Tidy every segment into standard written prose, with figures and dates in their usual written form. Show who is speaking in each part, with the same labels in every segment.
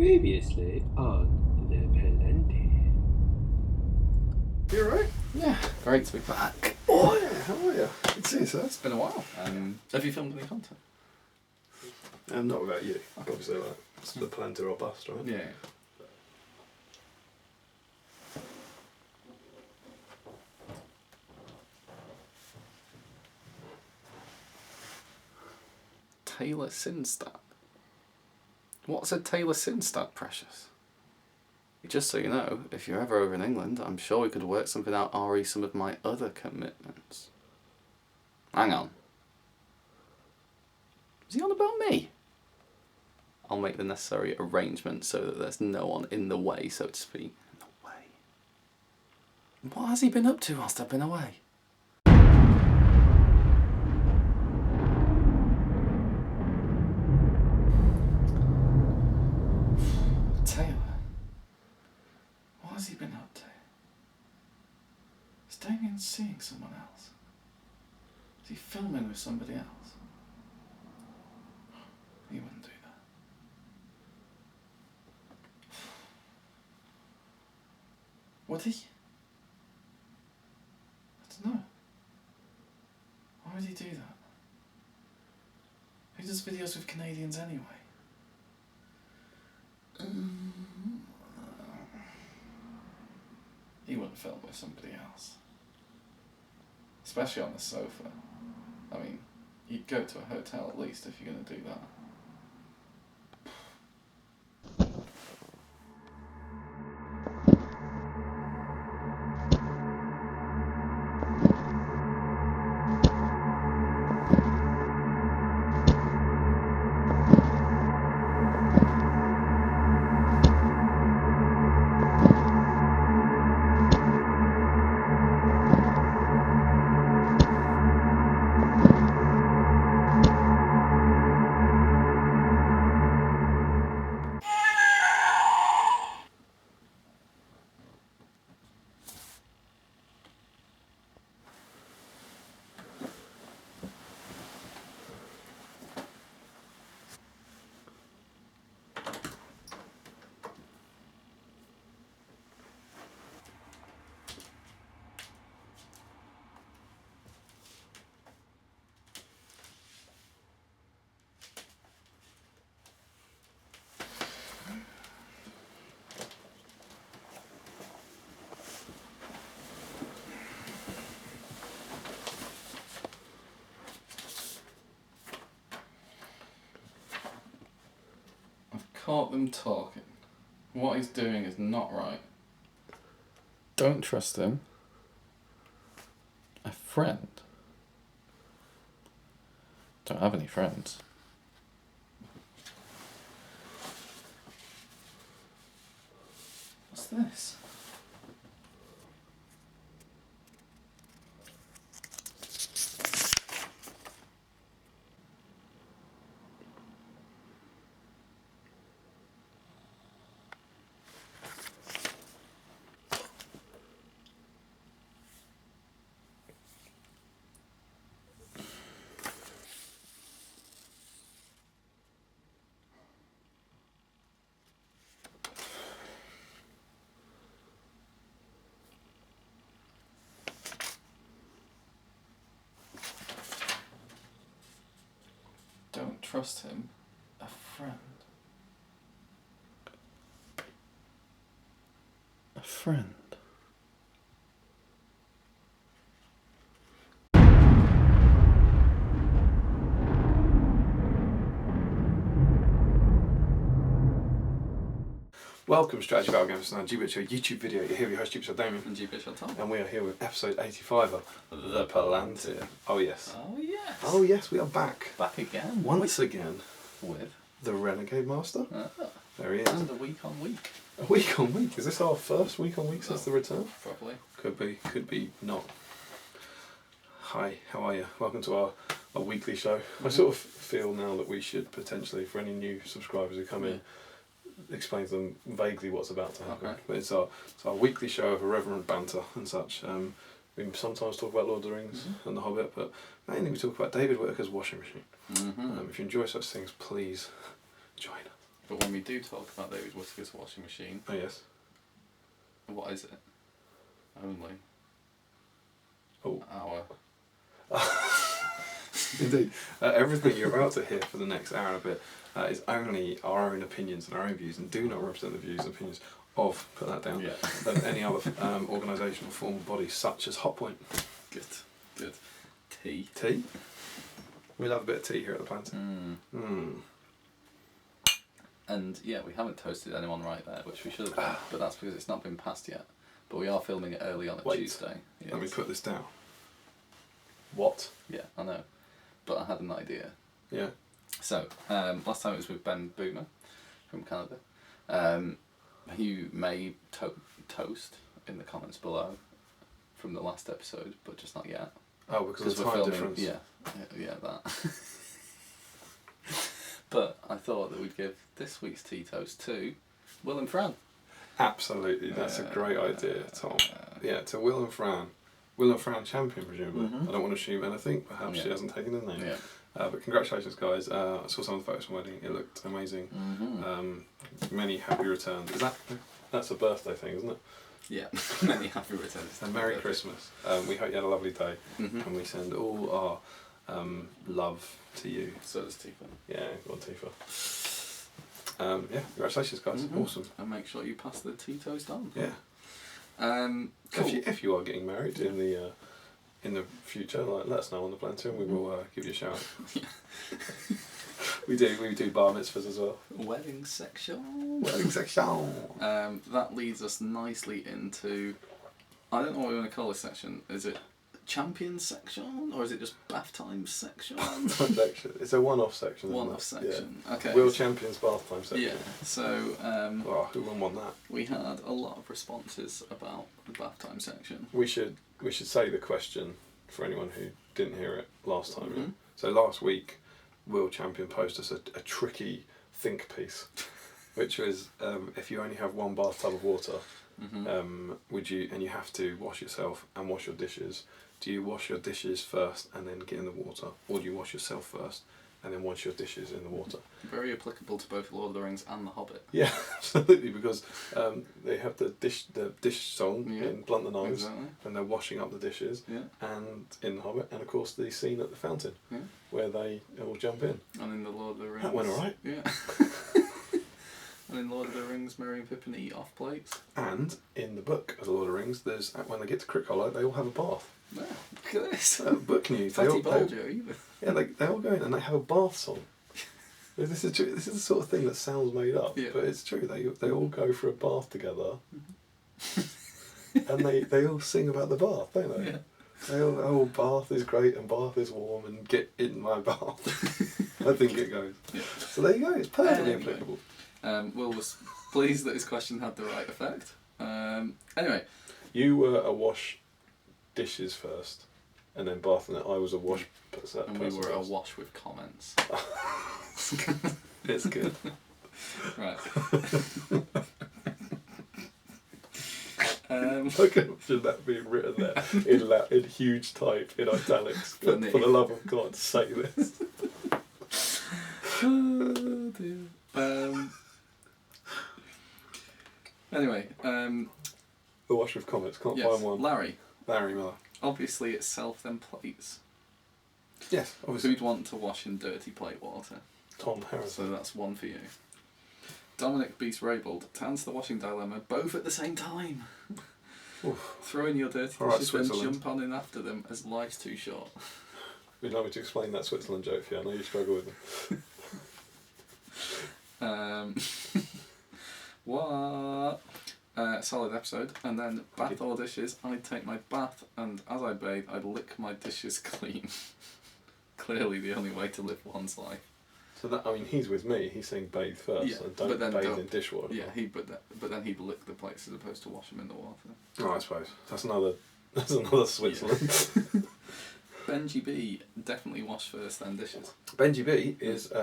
Speaker 1: Previously on the Palantir.
Speaker 2: You alright?
Speaker 3: Yeah, great to be back.
Speaker 2: Oh yeah, how are you? Good to see you, sir.
Speaker 3: It's been a while. Have you filmed any content?
Speaker 2: Not without you. Obviously, like, it's the Palantir or bust, right?
Speaker 3: Yeah. Taylor Sinstad. What's a Taylor Sinstad, Precious? Just so you know, if you're ever over in England, I'm sure we could work something out re some of my other commitments. Hang on. Is he on about me? I'll make the necessary arrangements so that there's no one in the way, so to speak. In the way? What has he been up to whilst I've been away? Taylor? What has he been up to? Is Damian seeing someone else? Is he filming with somebody else? He wouldn't do that. Would he? I don't know. Why would he do that? Who does videos with Canadians anyway? He wouldn't film with somebody else. Especially on the sofa. I mean, you'd go to a hotel at least if you're going to do that. Caught them talking. What he's doing is not right. Don't trust him. A friend? Don't have any friends. What's this? Don't trust him. A friend. A friend.
Speaker 2: Welcome, Strategy Battle Games, and GBHL YouTube video. You're here with your host, GBHL Damian.
Speaker 3: And GBHL Tom.
Speaker 2: And we are here with episode 85 of The Palantir. Oh yes.
Speaker 3: Oh yes.
Speaker 2: Oh yes, we are back.
Speaker 3: Back again.
Speaker 2: Once again.
Speaker 3: With
Speaker 2: The Renegade Master. There he is.
Speaker 3: And a week on week.
Speaker 2: A week on week. Is this our first week on week since the return?
Speaker 3: Probably.
Speaker 2: Could be not. Hi, how are you? Welcome to our weekly show. I sort of feel now that we should potentially, for any new subscribers who come in, explain to them vaguely what's about to happen.
Speaker 3: Okay.
Speaker 2: But it's our weekly show of irreverent banter and such. We sometimes talk about Lord of the Rings and The Hobbit, but mainly we talk about David Whittaker's washing machine. If you enjoy such things, please join us.
Speaker 3: But when we do talk about David Whittaker's washing machine,
Speaker 2: Oh yes.
Speaker 3: what is it? Only.
Speaker 2: Oh.
Speaker 3: Hour.
Speaker 2: Indeed. Everything you're about to hear for the next hour and a bit is only our own opinions and our own views, and do not represent the views and opinions of, put that down, of any other organisation or form of body such as Hotpoint.
Speaker 3: Good. Tea.
Speaker 2: Tea? We love a bit of tea here at the Palantir.
Speaker 3: And yeah, we haven't toasted anyone right there, which we should have done, but that's because it's not been passed yet. But we are filming it early on a Tuesday. Yes.
Speaker 2: Let me put this down. What?
Speaker 3: Yeah, I know. But I had an idea.
Speaker 2: Yeah.
Speaker 3: So, last time it was with Ben Boomer from Canada. You may toast in the comments below from the last episode, but just not yet.
Speaker 2: Oh, because of the
Speaker 3: we're
Speaker 2: time
Speaker 3: filming,
Speaker 2: difference.
Speaker 3: Yeah, that. But I thought that we'd give this week's tea toast to Will and Fran.
Speaker 2: Absolutely, that's a great idea, Tom. Yeah, to Will and Fran. Will and Fran champion, presumably. I don't want to assume anything. Perhaps she hasn't taken the name.
Speaker 3: Yeah.
Speaker 2: But congratulations, guys. I saw some of the photos from the wedding. It looked amazing. Many happy returns. That's a birthday thing, isn't it?
Speaker 3: Yeah, many happy returns.
Speaker 2: And Merry Christmas. We hope you had a lovely day. And we send all our love to you.
Speaker 3: So does Tifa.
Speaker 2: Yeah, go on, Tifa. Yeah, congratulations, guys. Awesome.
Speaker 3: And make sure you pass the tea toast on.
Speaker 2: Yeah.
Speaker 3: Cool.
Speaker 2: If you are getting married in the future, let us know on the Palantir and we will give you a shout. we do bar mitzvahs as well.
Speaker 3: Wedding section. That leads us nicely into, I don't know what we want to call this section. Is it champion section or is it just bath time section?
Speaker 2: It's a one-off section.
Speaker 3: One-off section. Yeah. Okay.
Speaker 2: Will Champions bath time section.
Speaker 3: Yeah. So.
Speaker 2: Who wouldn't want that?
Speaker 3: We had a lot of responses about the bath time section.
Speaker 2: We should say the question for anyone who didn't hear it last time. Yeah? So last week, Will Champion posted us a tricky think piece, which was if you only have one bathtub of water, would you, and you have to wash yourself and wash your dishes, do you wash your dishes first and then get in the water, or do you wash yourself first and then wash your dishes in the water?
Speaker 3: Very applicable to both Lord of the Rings and The Hobbit.
Speaker 2: Yeah, absolutely, because they have the dish song in Blunt the Knives, and they're washing up the dishes, and in The Hobbit, and of course the scene at the fountain, where they all jump in.
Speaker 3: And in The Lord of the Rings...
Speaker 2: That went alright.
Speaker 3: Yeah. And in Lord of the Rings, Merry and Pippin eat off plates.
Speaker 2: And in the book of The Lord of the Rings, there's when they get to Crick Hollow, they all have a bath.
Speaker 3: Yeah, look at this.
Speaker 2: Book news.
Speaker 3: Fatty Bulger, even.
Speaker 2: Yeah, they all go in and they have a bath song. This is true. This is the sort of thing that sounds made up, but it's true. They all go for a bath together, and they all sing about the bath, don't they? Yeah. They all, oh, bath is great and bath is warm and get in my bath. I think it goes. Yeah. So there you go. It's perfectly applicable.
Speaker 3: Will was pleased that his question had the right effect. Anyway,
Speaker 2: you were a wash dishes first, and then bath, and I was a wash.
Speaker 3: And we were a wash with comments.
Speaker 2: It's good.
Speaker 3: Right.
Speaker 2: I can imagine that being written there in huge type in italics. For the love of God, say this.
Speaker 3: Oh dear. Anyway,
Speaker 2: the wash with comments. Can't find one.
Speaker 3: Larry
Speaker 2: Miller.
Speaker 3: Obviously, it's self then plates.
Speaker 2: Yes, obviously.
Speaker 3: Who'd want to wash in dirty plate water?
Speaker 2: Tom Harrison.
Speaker 3: So that's one for you. Dominic Beast Raybold, to answer the washing dilemma, both at the same time.
Speaker 2: Oof.
Speaker 3: Throw in your dirty dishes and jump on in after them as life's too short.
Speaker 2: Would you like me to explain that Switzerland joke for you? I know you struggle with them.
Speaker 3: What? Solid episode. And then bath or dishes, I'd take my bath and as I bathe, I'd lick my dishes clean. Clearly the only way to live one's life.
Speaker 2: So that, I mean, he's with me. He's saying bathe first, and don't bathe in dishwater.
Speaker 3: Yeah, but then he'd lick the plates as opposed to wash them in the water.
Speaker 2: Oh, I suppose that's another Switzerland.
Speaker 3: Yeah. Benji B definitely wash first, then dishes.
Speaker 2: Benji B is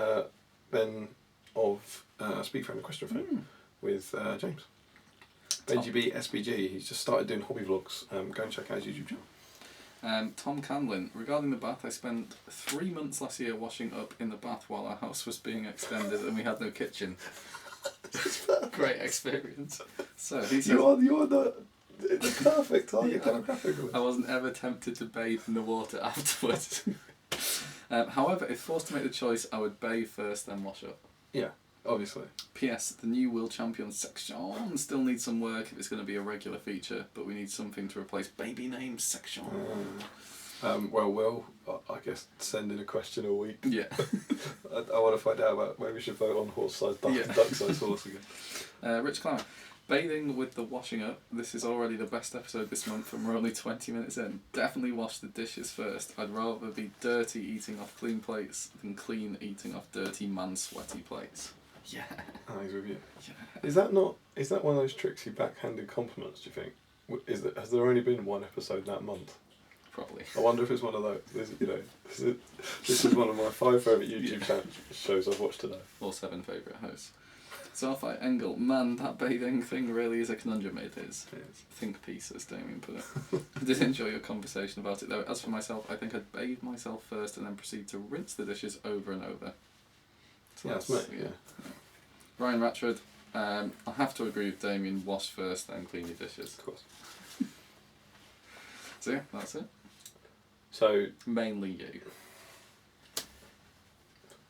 Speaker 2: Ben of Speak Friend and Question Phone with James. Benji B SBG. He's just started doing hobby vlogs. Go and check out his YouTube channel.
Speaker 3: Tom Canlin, regarding the bath, I spent 3 months last year washing up in the bath while our house was being extended and we had no kitchen. Great experience. So he says,
Speaker 2: You're the perfect target demographic.
Speaker 3: I wasn't ever tempted to bathe in the water afterwards. However, if forced to make the choice, I would bathe first, then wash up.
Speaker 2: Yeah, obviously.
Speaker 3: P.S. The new World Champions section still needs some work if it's going to be a regular feature, but we need something to replace baby name section.
Speaker 2: Well, I guess send in a question a week.
Speaker 3: Yeah.
Speaker 2: I want to find out about maybe we should vote on horse-sized duck and duck-sized horse again.
Speaker 3: Rich Climber. Bathing with the washing up. This is already the best episode this month and we're only 20 minutes in. Definitely wash the dishes first. I'd rather be dirty eating off clean plates than clean eating off dirty man-sweaty plates. Yeah.
Speaker 2: He's with you.
Speaker 3: Yeah.
Speaker 2: Is that one of those tricksy backhanded compliments, do you think? Has there only been one episode that month?
Speaker 3: Probably.
Speaker 2: I wonder if it's one of those. This is one of my 5 favourite YouTube shows I've watched today.
Speaker 3: Or 7 favourite hosts. Zarfai Engel, man, that bathing thing really is a conundrum, it is.
Speaker 2: Yes.
Speaker 3: Think piece, as Damian put it. I did enjoy your conversation about it though. As for myself, I think I'd bathe myself first and then proceed to rinse the dishes over and over. So
Speaker 2: yeah, that's me, yeah.
Speaker 3: Ryan Ratchford, I have to agree with Damian, wash first, then clean your dishes.
Speaker 2: Of course.
Speaker 3: So yeah, that's it.
Speaker 2: So
Speaker 3: mainly you.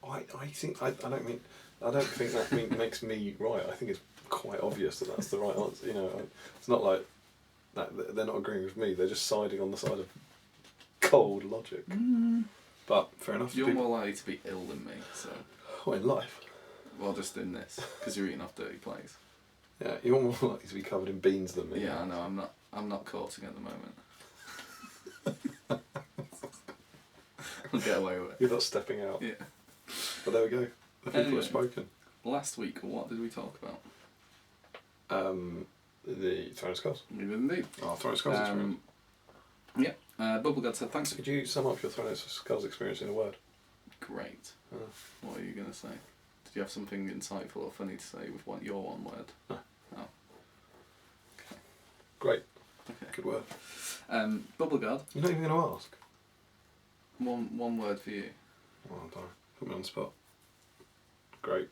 Speaker 2: I don't think that makes me right. I think it's quite obvious that that's the right answer. It's not like that. They're not agreeing with me. They're just siding on the side of cold logic. But fair enough.
Speaker 3: You're more likely to be ill than me, so.
Speaker 2: Oh, in life.
Speaker 3: Well, just in this, because you're eating off dirty plates.
Speaker 2: Yeah, you're more likely to be covered in beans than me.
Speaker 3: Yeah, I know. I'm not courting at the moment. I'll get away with it.
Speaker 2: You're not stepping out.
Speaker 3: Yeah.
Speaker 2: But there we go. The people have spoken.
Speaker 3: Last week, what did we talk about?
Speaker 2: The Throne of Skulls.
Speaker 3: We did indeed.
Speaker 2: Oh, Throne of Skulls experience.
Speaker 3: Yeah. Bubblegod said, thanks.
Speaker 2: Could you sum up your Throne of Skulls experience in a word?
Speaker 3: Great. What are you going to say? Did you have something insightful or funny to say with your one word?
Speaker 2: No.
Speaker 3: Oh. Okay.
Speaker 2: Great.
Speaker 3: Okay.
Speaker 2: Good word.
Speaker 3: Bubblegod.
Speaker 2: You're not even going to ask?
Speaker 3: One word for you.
Speaker 2: Oh, darn. Put me on the spot. Great.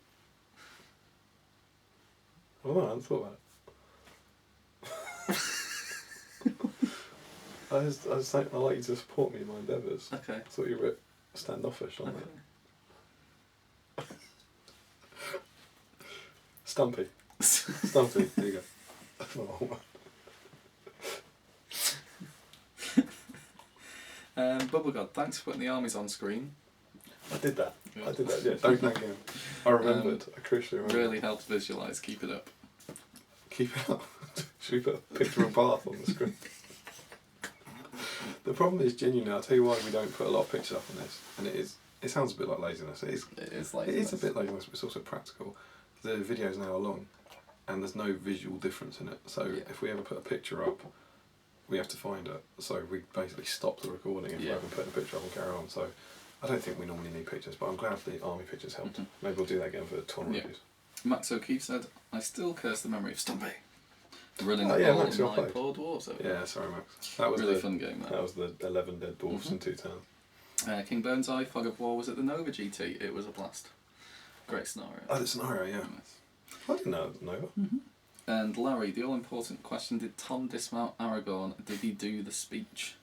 Speaker 2: I hadn't thought about it. I like you to support me in my endeavours.
Speaker 3: Okay.
Speaker 2: I thought you were a bit standoffish on that. Stumpy. Stumpy, there you go.
Speaker 3: Bubblegod, thanks for putting the armies on screen.
Speaker 2: I did that.
Speaker 3: Good.
Speaker 2: I did that, yeah. Don't thank him. I remembered. I crucially remembered.
Speaker 3: Really helped visualise. Keep it up.
Speaker 2: Keep it up. Should we put a picture of Bath on the screen? The problem is, genuinely, I'll tell you why we don't put a lot of pictures up on this. And it sounds a bit like laziness. It is
Speaker 3: laziness.
Speaker 2: It is a bit laziness, but it's also practical. The videos now are long, and there's no visual difference in it. So if we ever put a picture up, we have to find it. So we basically stop the recording if we haven't put a picture up and carry on. So I don't think we normally need pictures, but I'm glad the army pictures helped. Mm-hmm. Maybe we'll do that again for the tournament reviews.
Speaker 3: Max O'Keefe said, I still curse the memory of Stumpy. Running all
Speaker 2: Max,
Speaker 3: my poor dwarves over.
Speaker 2: Yeah, sorry Max. That was
Speaker 3: really fun game.
Speaker 2: That was the 11 dead dwarves in 2 towns.
Speaker 3: King Bone's Eye, Fog of War was at the Nova GT. It was a blast. Great scenario.
Speaker 2: Oh, the scenario, yeah. Nice. I didn't know it was Nova. Mm-hmm.
Speaker 3: And Larry, the all-important question, did Tom dismount Aragorn? Did he do the speech?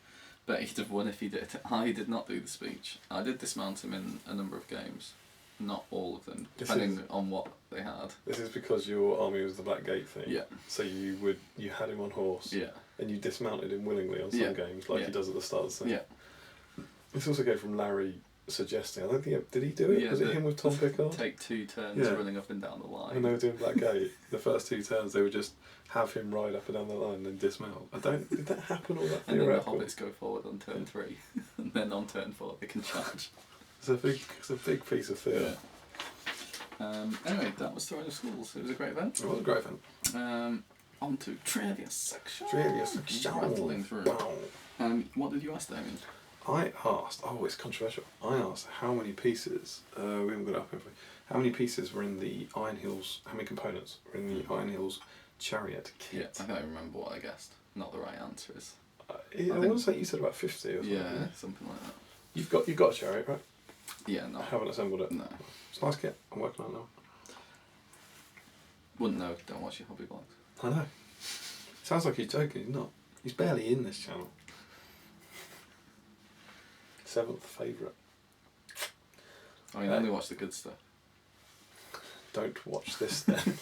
Speaker 3: Bet he'd have won if he did. I did not do the speech. I did dismount him in a number of games. Not all of them, depending on what they had. This
Speaker 2: is because your army was the Black Gate thing.
Speaker 3: Yeah.
Speaker 2: So you had him on horse.
Speaker 3: Yeah.
Speaker 2: And you dismounted him willingly on some games, like he does at the start of the thing.
Speaker 3: Yeah.
Speaker 2: This also came from Larry suggesting. I don't think did he do it? Was it him with Tom Pickard?
Speaker 3: Take 2 turns running up and down the line.
Speaker 2: When they were doing Black Gate, the first 2 turns they would just have him ride up and down the line and then dismount. Did that happen or that
Speaker 3: and
Speaker 2: theoretical?
Speaker 3: And then the hobbits go forward on turn 3, and then on turn 4 they can charge.
Speaker 2: It's a big piece of theatre.
Speaker 3: Yeah. Anyway, that was Throne of Skulls. It was a great event.
Speaker 2: It was a great event.
Speaker 3: On to trivia section.
Speaker 2: Rattling
Speaker 3: through.
Speaker 2: Wow.
Speaker 3: What did you ask, Damian?
Speaker 2: I asked, it's controversial. I asked how many pieces, we haven't got it up, have we? How many pieces were in the Iron Hills, how many components were in the Iron Hills chariot kit?
Speaker 3: Yeah, I can't remember what I guessed. Not the right answer is.
Speaker 2: I want to say you said about 50 or something.
Speaker 3: Yeah, something like that.
Speaker 2: You've got a chariot, right?
Speaker 3: Yeah, no.
Speaker 2: I haven't assembled it.
Speaker 3: No.
Speaker 2: It's a nice kit. I'm working on it now.
Speaker 3: Wouldn't know if you don't watch your hobby blogs.
Speaker 2: I know. Sounds like he's joking. He's not. He's barely in this channel. 7th favourite.
Speaker 3: I mean, only watch the good stuff.
Speaker 2: Don't watch this then.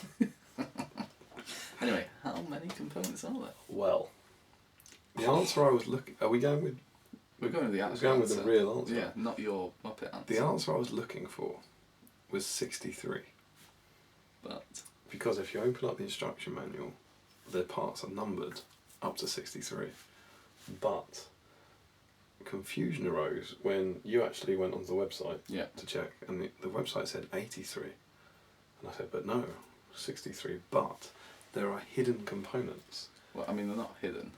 Speaker 3: Anyway, how many components are there?
Speaker 2: Well, the answer I was looking... Are we going with...
Speaker 3: We're going with the actual
Speaker 2: We're going
Speaker 3: answer.
Speaker 2: with the real answer.
Speaker 3: Yeah, not your Muppet answer.
Speaker 2: The answer I was looking for was 63.
Speaker 3: But...
Speaker 2: Because if you open up the instruction manual, the parts are numbered up to 63. But confusion arose when you actually went onto the website to check, and the website said 83. And I said, but no, 63. But there are hidden components.
Speaker 3: Well, I mean, they're not hidden.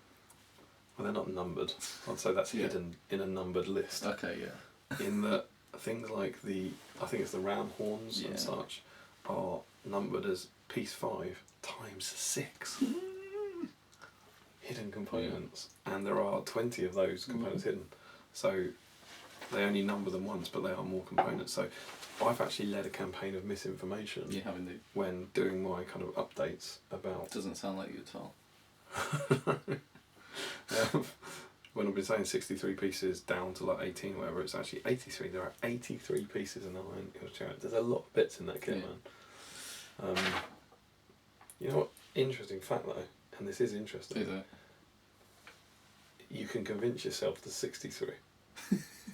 Speaker 2: Well, they're not numbered. I'd say that's hidden in a numbered list.
Speaker 3: Okay, yeah.
Speaker 2: In that things like I think it's the ram horns and such, are numbered as piece 5 times 6. Hidden components. And there are 20 of those components hidden. So they only number them once, but they are more components. So I've actually led a campaign of misinformation.
Speaker 3: You have indeed.
Speaker 2: When doing my kind of updates about...
Speaker 3: Doesn't sound like you at all.
Speaker 2: When I've been saying 63 pieces down to like 18 or whatever, it's actually 83. There are 83 pieces in the Iron Eagle chariot. There's a lot of bits in that kit, man. You know what? Interesting fact though, and this is interesting.
Speaker 3: Is it?
Speaker 2: You can convince yourself to 63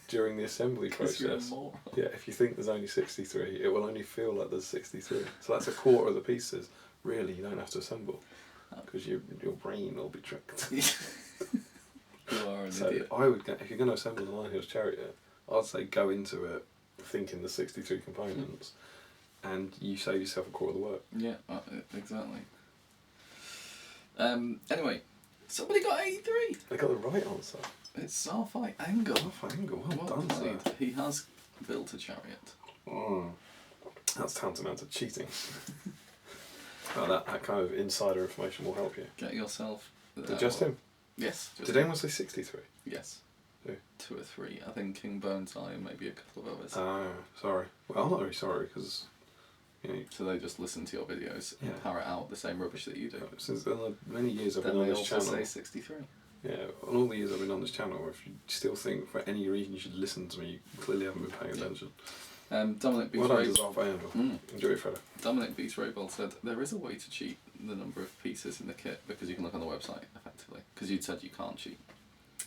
Speaker 2: during the assembly process. Yeah, if you think there's only 63, it will only feel like there's 63. So that's a quarter of the pieces. Really, you don't have to assemble because your brain will be tricked.
Speaker 3: You are an
Speaker 2: so
Speaker 3: idiot.
Speaker 2: I would go, if you're going to assemble the Nine Hills Chariot, I'd say go into it thinking the 63 components, and you save yourself a quarter of the work.
Speaker 3: Yeah, exactly. Anyway, somebody got 83.
Speaker 2: They got the right answer.
Speaker 3: It's Sarfai Angle.
Speaker 2: Sarfai Angle, well done,
Speaker 3: played.
Speaker 2: sir.
Speaker 3: He has built a chariot.
Speaker 2: That's tantamount to cheating. That kind of insider information will help you.
Speaker 3: Get yourself...
Speaker 2: Just him?
Speaker 3: Yes.
Speaker 2: Did anyone say 63?
Speaker 3: Yes.
Speaker 2: Who?
Speaker 3: 2 or 3. I think King Bone's Eye and maybe a couple of others.
Speaker 2: Sorry. Well, I'm not very sorry because... You know,
Speaker 3: so they just listen to your videos and parrot out the same rubbish that you do.
Speaker 2: Since the many years I've
Speaker 3: then
Speaker 2: been on this channel...
Speaker 3: Then they also say 63.
Speaker 2: Yeah, on all the years I've been on this channel, if you still think for any reason you should listen to me, you clearly haven't been paying attention.
Speaker 3: Dominic Beats
Speaker 2: Enjoy it, Fredo.
Speaker 3: Dominic Beats Rayball said there is a way to cheat the number of pieces in the kit because you can look on the website effectively. Because you'd said you can't cheat.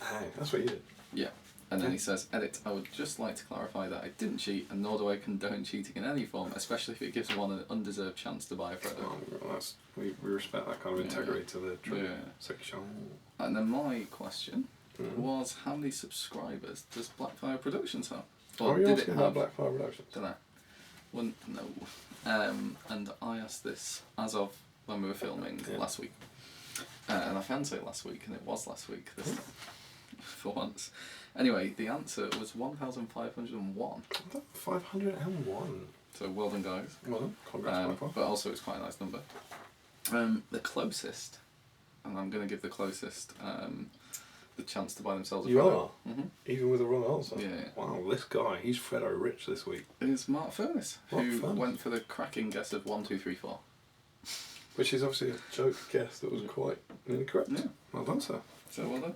Speaker 2: Hey, that's what you did.
Speaker 3: Yeah. And then he says, edit, I would just like to clarify that I didn't cheat and nor do I condone cheating in any form, especially if it gives one an undeserved chance to buy a Fredo.
Speaker 2: We respect that kind of integrity to the section.
Speaker 3: And then my question was, how many subscribers does Blackfire Productions have?
Speaker 2: Or did it have Blackfire Productions?
Speaker 3: Don't know. Well, no. And I asked this as of when we were filming last week. And I can say last week, and it was last week this time, for once. Anyway, the answer was 1,501.
Speaker 2: 501.
Speaker 3: So well done, guys.
Speaker 2: Well done. Congrats,
Speaker 3: but also it's quite a nice number. The closest, and I'm going to give the closest the chance to buy themselves a
Speaker 2: You
Speaker 3: Fredo.
Speaker 2: are? Even with the wrong answer?
Speaker 3: Yeah.
Speaker 2: Wow, this guy, he's Fredo rich this week.
Speaker 3: Is Mark Furness, who went for the cracking guess of 1, 2, 3, 4.
Speaker 2: Which is obviously a joke guess that was quite incorrect. Yeah. Well done, sir.
Speaker 3: So well done.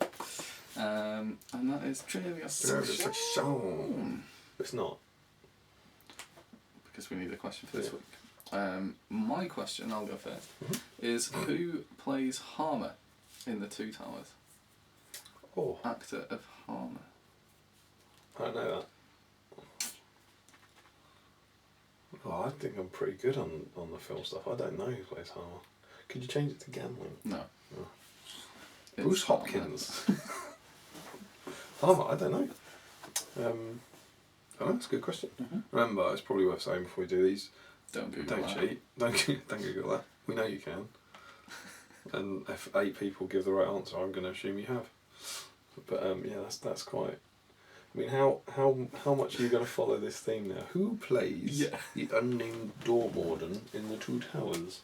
Speaker 3: And that is Trivia Section.
Speaker 2: It's not.
Speaker 3: Because we need a question for this week. My question, I'll go first, is who plays Harmer in the Two Towers?
Speaker 2: Oh.
Speaker 3: Actor of Harmer.
Speaker 2: I don't know that. Oh, I think I'm pretty good on the film stuff. I don't know who plays Harmer. Could you change it to gambling?
Speaker 3: No.
Speaker 2: Bruce Hopkins. Harmer, I don't know. That's a good question. Remember, it's probably worth saying before we do these.
Speaker 3: Don't Google that.
Speaker 2: Cheat. Don't Google that. We know you can. And if 8 people give the right answer, I'm going to assume you have. But that's quite. I mean, how much are you going to follow this theme now? Who plays the unnamed door warden in the Two Towers?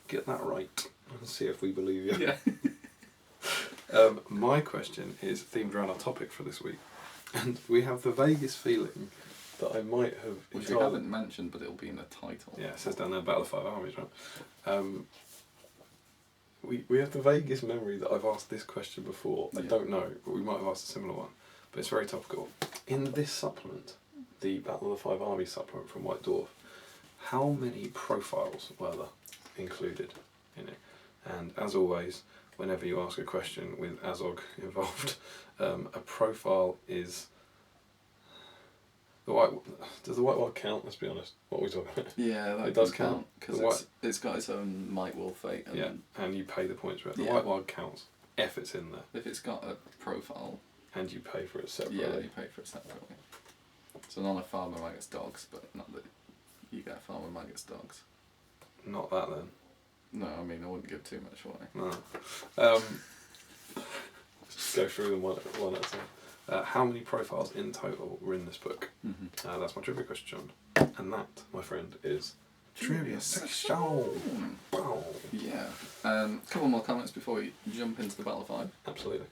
Speaker 2: Get that right and see if we believe you.
Speaker 3: Yeah.
Speaker 2: My question is themed around our topic for this week, and we have the vaguest feeling that I might have
Speaker 3: Which we haven't mentioned, but it'll be in the title.
Speaker 2: Yeah, it says down there Battle of Five Armies, right? We have the vaguest memory that I've asked this question before. I don't know, but we might have asked a similar one. But it's very topical. In this supplement, the Battle of the Five Armies supplement from White Dwarf, how many profiles were there included in it? And as always, whenever you ask a question with Azog involved, a profile is... Does the White Wall count? Let's be honest. What are we talking about?
Speaker 3: Yeah, that
Speaker 2: it does count
Speaker 3: because it's got its own might, will, fate. And
Speaker 2: and you pay the points for it. The White Wall counts if it's in there.
Speaker 3: If it's got a profile.
Speaker 2: And you pay for it separately.
Speaker 3: Yeah, you pay for it separately. So not a farmer maggots dogs, but not that you get farmer maggots dogs.
Speaker 2: Not that then.
Speaker 3: No, I mean I wouldn't give too much away.
Speaker 2: No. Just go through them one at a time. How many profiles in total were in this book?
Speaker 3: Mm-hmm.
Speaker 2: That's my trivia question. And that, my friend, is Trivia Section. Wow.
Speaker 3: Yeah. Couple more comments before we jump into the Battle of Five.
Speaker 2: Absolutely.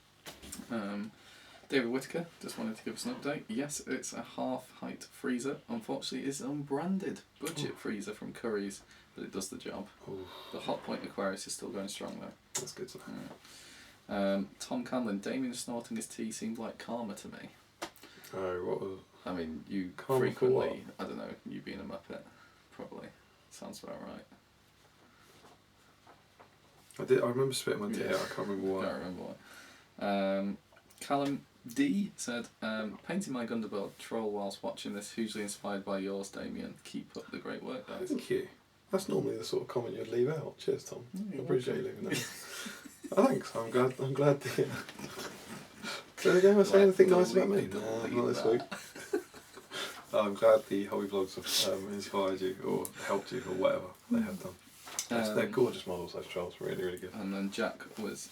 Speaker 3: David Whitaker just wanted to give us an update. Yes, it's a half-height freezer. Unfortunately, it's an unbranded budget freezer from Curry's, but it does the job. Ooh. The Hot Point Aquarius is still going strong though.
Speaker 2: That's good to know.
Speaker 3: Tom Canlin, Damian snorting his tea seemed like karma to me.
Speaker 2: Oh, what was...
Speaker 3: I mean, you
Speaker 2: karma
Speaker 3: frequently, I don't know, you being a Muppet, probably. Sounds about right.
Speaker 2: I remember spitting my tea out, I can't remember why.
Speaker 3: Can't remember why. Callum D said, painting my Gundabelt troll whilst watching this, hugely inspired by yours, Damian. Keep up the great work, guys.
Speaker 2: Thank you. That's normally the sort of comment you'd leave out. Cheers, Tom. I appreciate you leaving that. Oh, thanks. I'm glad to hear. Did again I say anything nice about me? Not this week. I'm glad the hobby vlogs have inspired you or helped you or whatever they have done. They're gorgeous models, those trolls, really, really good.
Speaker 3: And then Jack was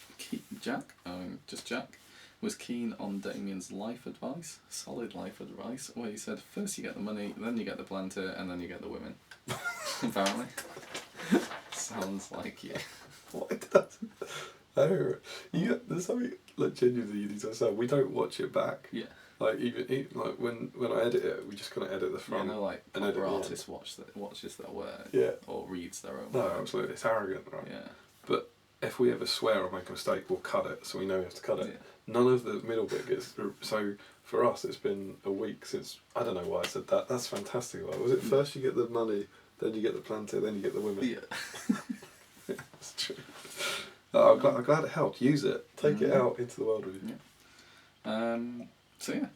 Speaker 3: keen on Damian's life advice, solid life advice, where he said first you get the money, then you get the Palantir, and then you get the women. Apparently. Sounds like you.
Speaker 2: What did that? Oh, there's something like genuinely you need to understand. We don't watch it back.
Speaker 3: Yeah.
Speaker 2: Like even like when I edit it, we just kind of edit the front.
Speaker 3: You know, like
Speaker 2: an
Speaker 3: artist watches their work.
Speaker 2: Yeah.
Speaker 3: Or reads their own
Speaker 2: No,
Speaker 3: work.
Speaker 2: absolutely, it's arrogant, right?
Speaker 3: Yeah.
Speaker 2: But if we ever swear or make a mistake, we'll cut it, so we know we have to cut it.
Speaker 3: Yeah.
Speaker 2: None of the middle bit gets. So for us, it's been a week since. I don't know why I said that. That's fantastic. Like, was it first you get the money, then you get the Palantir, then you get the women?
Speaker 3: Yeah.
Speaker 2: That's true. Oh, I'm glad it helped. Use it. Take it out into the world with you.
Speaker 3: Yeah. So yeah.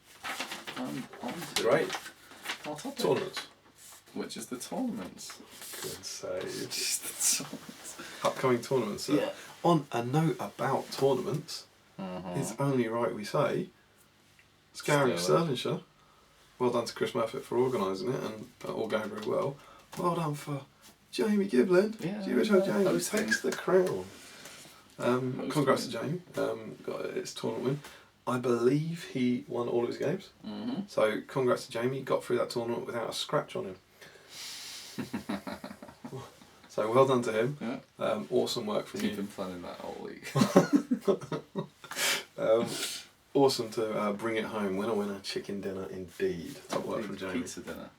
Speaker 3: On to
Speaker 2: Great.
Speaker 3: our topic.
Speaker 2: Tournaments.
Speaker 3: Which is the tournaments.
Speaker 2: Good save.
Speaker 3: Which is the tournaments.
Speaker 2: Upcoming tournaments. Yeah. On a note about tournaments, it's only right we say, Scouring Stirlingshire, well done to Chris Murphy for organising it and all going very well. Well done for Jamie Giblin.
Speaker 3: Yeah.
Speaker 2: GBHL Jamie takes the crown. Congrats to Jamie. Got his tournament win. I believe he won all of his games. So congrats to Jamie. Got through that tournament without a scratch on him. So well done to him.
Speaker 3: Yeah.
Speaker 2: Awesome work from you.
Speaker 3: Keep him planning that whole week.
Speaker 2: Awesome to bring it home. Winner, winner, chicken dinner indeed. Top work from Jamie.
Speaker 3: Pizza dinner.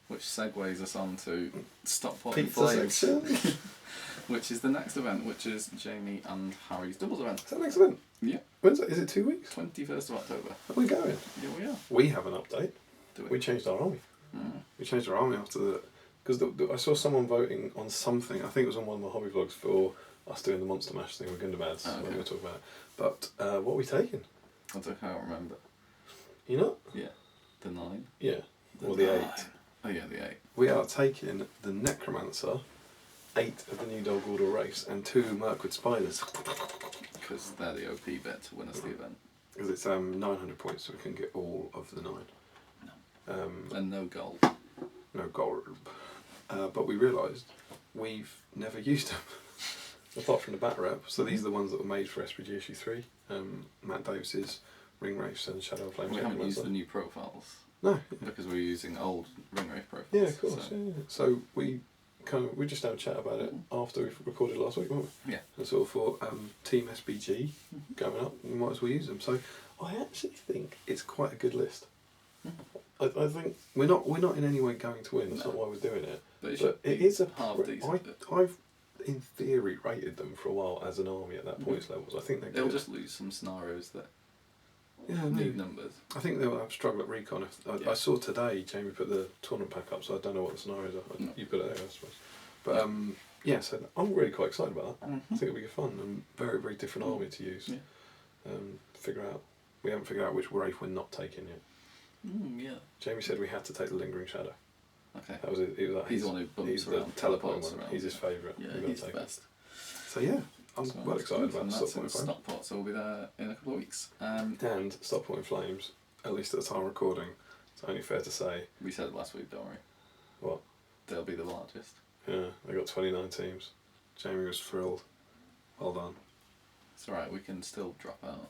Speaker 3: Which segues us on to Stockport
Speaker 2: Pizza section.
Speaker 3: Which is the next event, which is Jamie and Harry's doubles event.
Speaker 2: Is that next event?
Speaker 3: Yeah.
Speaker 2: When's it? Is it 2 weeks?
Speaker 3: 21st of October.
Speaker 2: Are we going?
Speaker 3: Yeah, we are.
Speaker 2: We have an update.
Speaker 3: Do we?
Speaker 2: We changed our army. We changed our army after the... Because I saw someone voting on something, I think it was on one of my hobby vlogs, for us doing the Monster Mash thing with Gundamads, when we were talking about it. But what are we taking?
Speaker 3: I can't remember.
Speaker 2: You know?
Speaker 3: Yeah. The 9?
Speaker 2: Yeah. Or the 8.
Speaker 3: Oh yeah, the 8.
Speaker 2: We are taking the Necromancer, 8 of the new Dog Order race, and 2 Mirkwood Spiders.
Speaker 3: Because they're the OP bit to win us the event.
Speaker 2: Because it's 900 points, so we can get all of the 9.
Speaker 3: No. And no gold.
Speaker 2: No gold. But we realised we've never used them, apart from the Bat Rep. So these are the ones that were made for SPG issue 3. Matt Davis's Ring Race and Shadow of Flame.
Speaker 3: We haven't used the new profiles.
Speaker 2: No.
Speaker 3: Because we're using old Ring Race profiles.
Speaker 2: Yeah, of course. So, yeah. So we we just had a chat about it after we recorded last week, weren't we?
Speaker 3: Yeah.
Speaker 2: And sort of thought, Team SBG going up, we might as well use them. So I actually think it's quite a good list. I think we're not in any way going to win. That's not why we're doing it. But it is a
Speaker 3: half decent.
Speaker 2: I've in theory rated them for a while as an army at that points levels. I think
Speaker 3: they'll just lose some scenarios that
Speaker 2: Yeah,
Speaker 3: need numbers.
Speaker 2: I think they'll have struggle at recon. I saw today Jamie put the tournament pack up, so I don't know what the scenarios are.
Speaker 3: No.
Speaker 2: You put it there, I suppose. But yeah, so I'm really quite excited about that. I think it'll be fun and very, very different army to use.
Speaker 3: Yeah.
Speaker 2: We haven't figured out which Wraith we're not taking yet.
Speaker 3: Yeah.
Speaker 2: Jamie said we had to take the Lingering Shadow.
Speaker 3: Okay.
Speaker 2: That was it.
Speaker 3: He's the one who bumps
Speaker 2: he's
Speaker 3: around,
Speaker 2: the teleporting
Speaker 3: teleports
Speaker 2: one.
Speaker 3: around.
Speaker 2: He's his favourite.
Speaker 3: Yeah,
Speaker 2: We're gonna
Speaker 3: he's the
Speaker 2: take him.
Speaker 3: best.
Speaker 2: So yeah, I'm well excited about
Speaker 3: that.
Speaker 2: Stop
Speaker 3: That's in
Speaker 2: Pointing Flames.
Speaker 3: Stockport, so we'll be there in a couple of weeks.
Speaker 2: And Stop Pointing Flames, at least at the time of recording, it's only fair to say.
Speaker 3: We said it last week, don't worry.
Speaker 2: What?
Speaker 3: They'll be the largest.
Speaker 2: Yeah, they got 29 teams. Jamie was thrilled. Well done.
Speaker 3: It's alright, we can still drop out.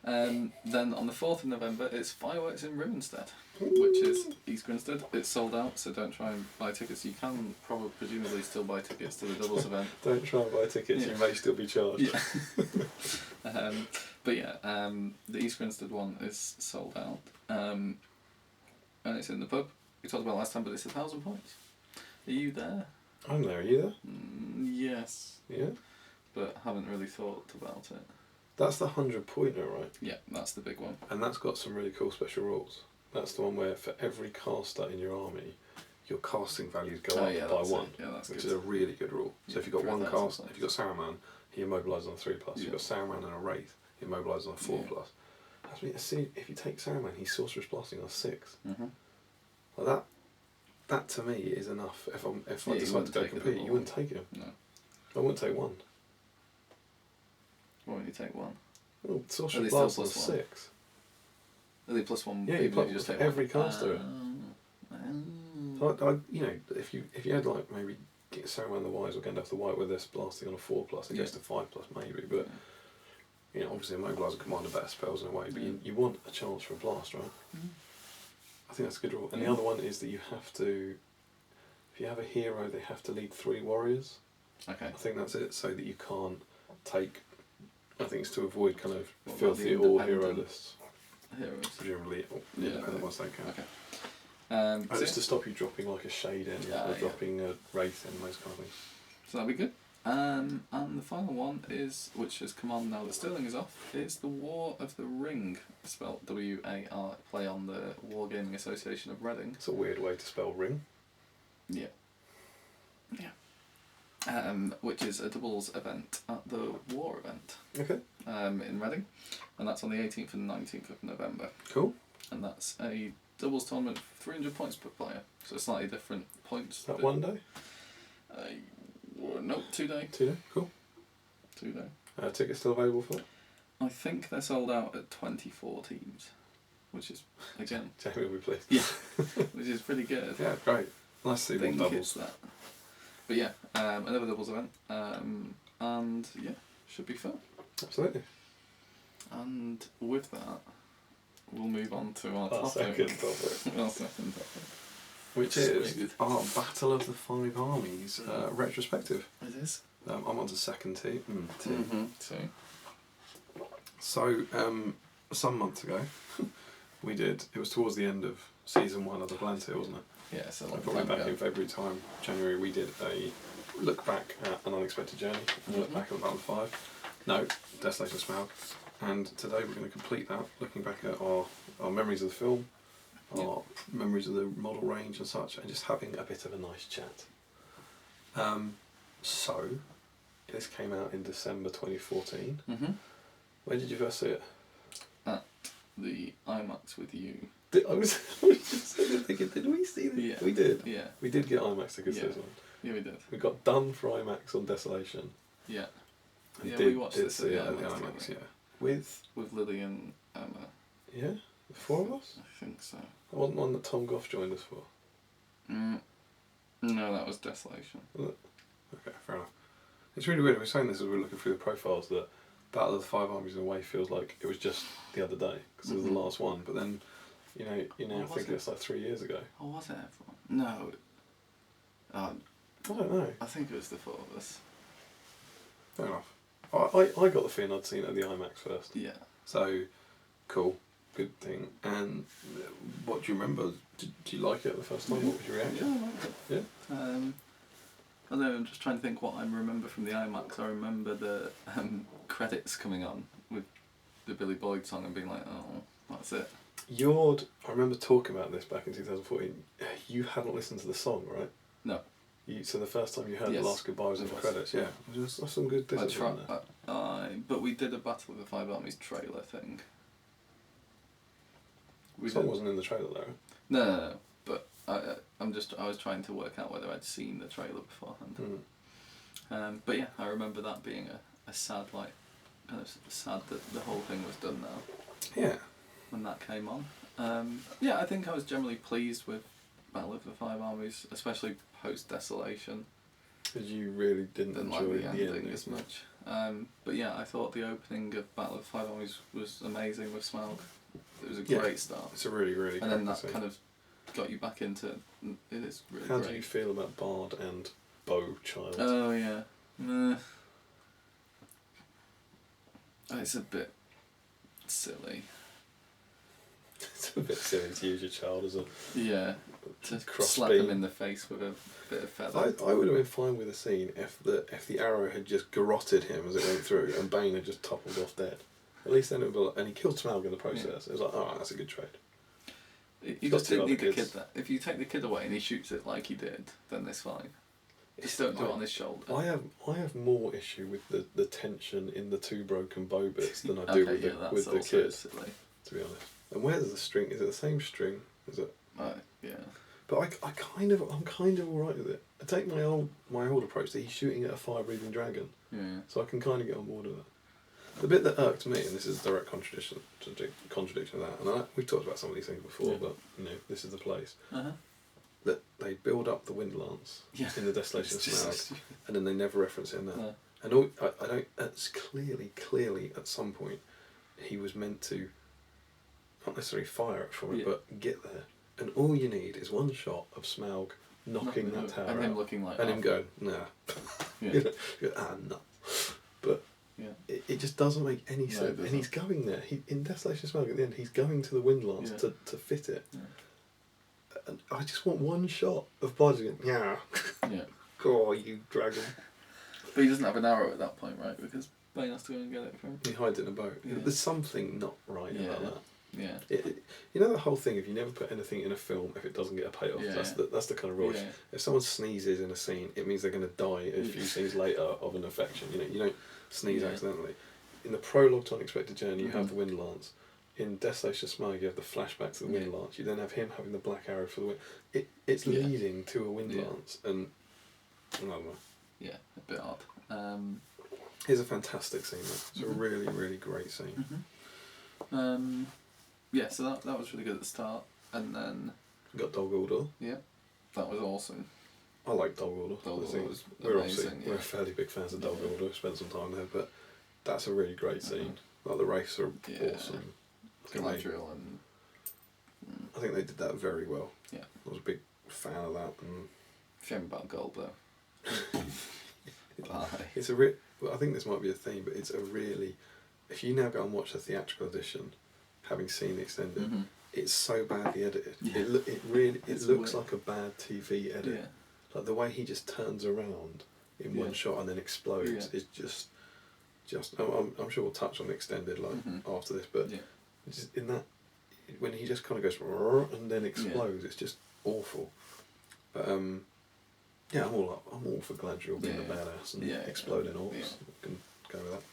Speaker 3: Then on the 4th of November, it's Fireworks in Rivenstead, which is East Grinstead. It's sold out, so don't try and buy tickets. You can presumably still buy tickets to the doubles event.
Speaker 2: Don't try and buy tickets, you may still be charged.
Speaker 3: Yeah. But yeah, the East Grinstead one is sold out. And it's in the pub. We talked about it last time, but it's 1,000 points. Are you there?
Speaker 2: I'm there, are you there?
Speaker 3: Yes.
Speaker 2: Yeah?
Speaker 3: But haven't really thought about it.
Speaker 2: That's the 100-pointer, right?
Speaker 3: Yeah, that's the big one.
Speaker 2: And that's got some really cool special rules. That's the one where for every caster in your army, your casting values go up by 1, which is a really good rule. So if you've got one caster, if you've got Saruman, he immobilises on 3+. If you've got Saruman and a Wraith, he immobilises on 4+. That's me. See, if you take Saruman, he's Sorcerer's Blasting on 6. Like that to me is enough. If I decide to go compete, you wouldn't take him.
Speaker 3: No.
Speaker 2: I wouldn't take 1.
Speaker 3: Why won't you take 1?
Speaker 2: Well, Sorcerer's Blast on 6.
Speaker 3: Are they +1?
Speaker 2: Yeah, you plus
Speaker 3: take
Speaker 2: every
Speaker 3: one.
Speaker 2: caster. So you know, if you had like maybe get Saruman the Wise or Gandalf the White with this blasting on a 4+, it goes to 5+ maybe, but you know, obviously Immobiliser Commander better spells in a way, but you want a chance for a blast, right? I think that's a good rule. And the other one is that you have to, if you have a hero, they have to lead 3 warriors.
Speaker 3: Okay.
Speaker 2: I think that's it, so that you can't take. I think it's to avoid kind of
Speaker 3: What about
Speaker 2: filthy
Speaker 3: the
Speaker 2: all-hero
Speaker 3: independent
Speaker 2: lists.
Speaker 3: Heroes.
Speaker 2: Presumably, the independent ones don't count.
Speaker 3: Okay.
Speaker 2: And it's to stop you dropping like a Shade in, or dropping a Wraith in, those kind of things.
Speaker 3: So that'll be good. And the final one is, which has come on now that Sterling is off, is the War of the Ring, spelled W-A-R, play on the Wargaming Association of Reading.
Speaker 2: It's a weird way to spell ring.
Speaker 3: Yeah. Yeah. Which is a doubles event at the War event.
Speaker 2: Okay.
Speaker 3: In Reading, and that's on the 18th and 19th of November.
Speaker 2: Cool.
Speaker 3: And that's a doubles tournament, 300 points per player, so slightly different points.
Speaker 2: Is that one day?
Speaker 3: No, 2 day.
Speaker 2: 2 day, cool.
Speaker 3: 2 day.
Speaker 2: Tickets still available for that?
Speaker 3: I think they're sold out at 24 teams, which is, again...
Speaker 2: Jamie will be pleased.
Speaker 3: Yeah, which is pretty good.
Speaker 2: Yeah, great. Nice to see more doubles.
Speaker 3: That. But yeah, another doubles event, and yeah, should be fun.
Speaker 2: Absolutely.
Speaker 3: And with that, we'll move on to our topic.
Speaker 2: Second topic.
Speaker 3: Our second topic.
Speaker 2: Which is our Battle of the 5 Armies retrospective.
Speaker 3: It is.
Speaker 2: I'm on to second team.
Speaker 3: Two.
Speaker 2: So, some months ago, it was towards the end of season 1 of the Palantir, wasn't it?
Speaker 3: Yeah, so
Speaker 2: probably back in February time, January, we did a look back at An Unexpected Journey, and look back at the Battle of 5. No, Desolation of Smaug. And today we're going to complete that, looking back at our memories of the film, our memories of the model range and such, and just having a bit of a nice chat. So, this came out in December 2014. Where did you first see it?
Speaker 3: At the IMAX with you.
Speaker 2: I was just thinking, did we see this?
Speaker 3: Yeah.
Speaker 2: We did.
Speaker 3: Yeah.
Speaker 2: We did get IMAX tickets for this one.
Speaker 3: Yeah, we did.
Speaker 2: We got done for IMAX on Desolation.
Speaker 3: Yeah.
Speaker 2: And
Speaker 3: Yeah,
Speaker 2: did,
Speaker 3: we watched this at the
Speaker 2: IMAX, yeah. With
Speaker 3: Lily and Emma.
Speaker 2: Yeah? The 4 of us?
Speaker 3: I think so.
Speaker 2: That wasn't one that Tom Goff joined us for.
Speaker 3: No, that was Desolation.
Speaker 2: Okay, fair enough. It's really weird. We were saying this as we were looking through the profiles that Battle of the 5 Armies in a way feels like it was just the other day because it was the last one. But then, you know, I think it's like 3 years ago.
Speaker 3: Oh, was it everyone? No.
Speaker 2: I don't know.
Speaker 3: I think it was the four of us.
Speaker 2: Fair enough. I got the feeling I'd seen it at the IMAX first.
Speaker 3: Yeah.
Speaker 2: So, cool. Good thing. And what do you remember? Did you like it the first time? What was your reaction?
Speaker 3: Yeah, I liked it.
Speaker 2: Yeah?
Speaker 3: I don't know, I'm just trying to think what I remember from the IMAX. I remember the credits coming on with the Billy Boyd song and being like, oh, that's it.
Speaker 2: I remember talking about this back in 2014. You hadn't listened to the song, right?
Speaker 3: No.
Speaker 2: So the first time you heard
Speaker 3: Yes,
Speaker 2: The Last Goodbye was in the credits, yeah. That's some good discipline there.
Speaker 3: But we did a Battle of the Five Armies trailer thing.
Speaker 2: The song wasn't in the trailer though.
Speaker 3: No. But I was trying to work out whether I'd seen the trailer beforehand. But yeah, I remember that being a sad, like, kind of sad that the whole thing was done now.
Speaker 2: Yeah.
Speaker 3: When that came on. Yeah, I think I was generally pleased with Battle of the Five Armies, especially post Desolation.
Speaker 2: Because you really didn't enjoy
Speaker 3: like the
Speaker 2: the
Speaker 3: ending
Speaker 2: ending
Speaker 3: as much. But yeah, I thought the opening of Battle of the Five Armies was amazing with Smaug. It was a great start.
Speaker 2: It's a really, really
Speaker 3: and then that
Speaker 2: scene.
Speaker 3: kind of got you back into it. It is really
Speaker 2: How
Speaker 3: great.
Speaker 2: do you feel about Bard and Bow-Child?
Speaker 3: Oh yeah. It's a bit silly.
Speaker 2: It's a bit silly to use your child as a
Speaker 3: to
Speaker 2: cross
Speaker 3: slap
Speaker 2: beam.
Speaker 3: him in the face with a bit of feather.
Speaker 2: I would have been fine with the scene if the arrow had just garroted him as it went through and Bane had just toppled off dead. At least then it would be like, and he killed Smaug in the process. It was like, alright, that's a good trade.
Speaker 3: You just didn't need the kid that. If you take the kid away and he shoots it like he did, then it's fine. Just don't do it on his shoulder.
Speaker 2: I have more issue with the tension in the two broken bow bits than I do with the kid.
Speaker 3: Silly.
Speaker 2: To be honest. And where's the string? Is it the same string? Is it?
Speaker 3: Yeah.
Speaker 2: But I'm kind of alright with it. I take my old approach that he's shooting at a fire-breathing dragon.
Speaker 3: Yeah.
Speaker 2: So I can kind of get on board with it. The bit that irked me, and this is a direct contradiction of that, and we've talked about some of these things before, but this is the place. That they build up the wind lance in the Desolation of Smaug, and then they never reference it in there. And I don't. It's clearly at some point he was meant to not necessarily fire it from it, but get there. And all you need is one shot of Smaug knocking that tower
Speaker 3: and
Speaker 2: out,
Speaker 3: him looking like
Speaker 2: and him going, nah, no. But it just doesn't make any sense. And he's going there. In Desolation of Smaug at the end, he's going to the wind lance to fit it. Yeah. And I just want one shot of Bard going, oh, you dragon.
Speaker 3: But he doesn't have an arrow at that point, right? Because Bane has to go and get it from him.
Speaker 2: He hides it in a boat. Yeah. There's something not right about that.
Speaker 3: Yeah.
Speaker 2: You know the whole thing, if you never put anything in a film, if it doesn't get a payoff, that's the kind of rule. Yeah. If someone sneezes in a scene, it means they're going to die a few scenes later of an infection. You don't sneeze accidentally. In the prologue to Unexpected Journey, you have the wind lance. In Desolation of Smaug, you have the flashback to the wind lance. You then have him having the black arrow for the wind. It's leading to a wind lance, and I don't know. Yeah,
Speaker 3: a bit odd.
Speaker 2: It's a fantastic scene, though. It's a really, really great scene.
Speaker 3: Yeah, so that was really good at the start, and then
Speaker 2: got Dol Guldur.
Speaker 3: Yeah, that was awesome.
Speaker 2: I like Dol Guldur.
Speaker 3: Dol Guldur was
Speaker 2: we're
Speaker 3: amazing.
Speaker 2: We're fairly big fans of Dol Guldur. Spent some time there, but that's a really great scene. Like the race are awesome.
Speaker 3: Galadriel and
Speaker 2: I think they did that very well.
Speaker 3: Yeah,
Speaker 2: I was a big fan of that. And
Speaker 3: shame about Gold though.
Speaker 2: It's a I think this might be a theme, but it's a really. If you now go and watch the theatrical edition, having seen the extended, it's so badly edited. Yeah. It looks like a bad TV edit. Yeah. Like the way he just turns around in one shot and then explodes is just. I'm sure we'll touch on the extended after this, but just in that when he just kind of goes and then explodes, it's just awful. But I'm all for Galadriel being a badass and exploding orcs. Yeah. Can go with that.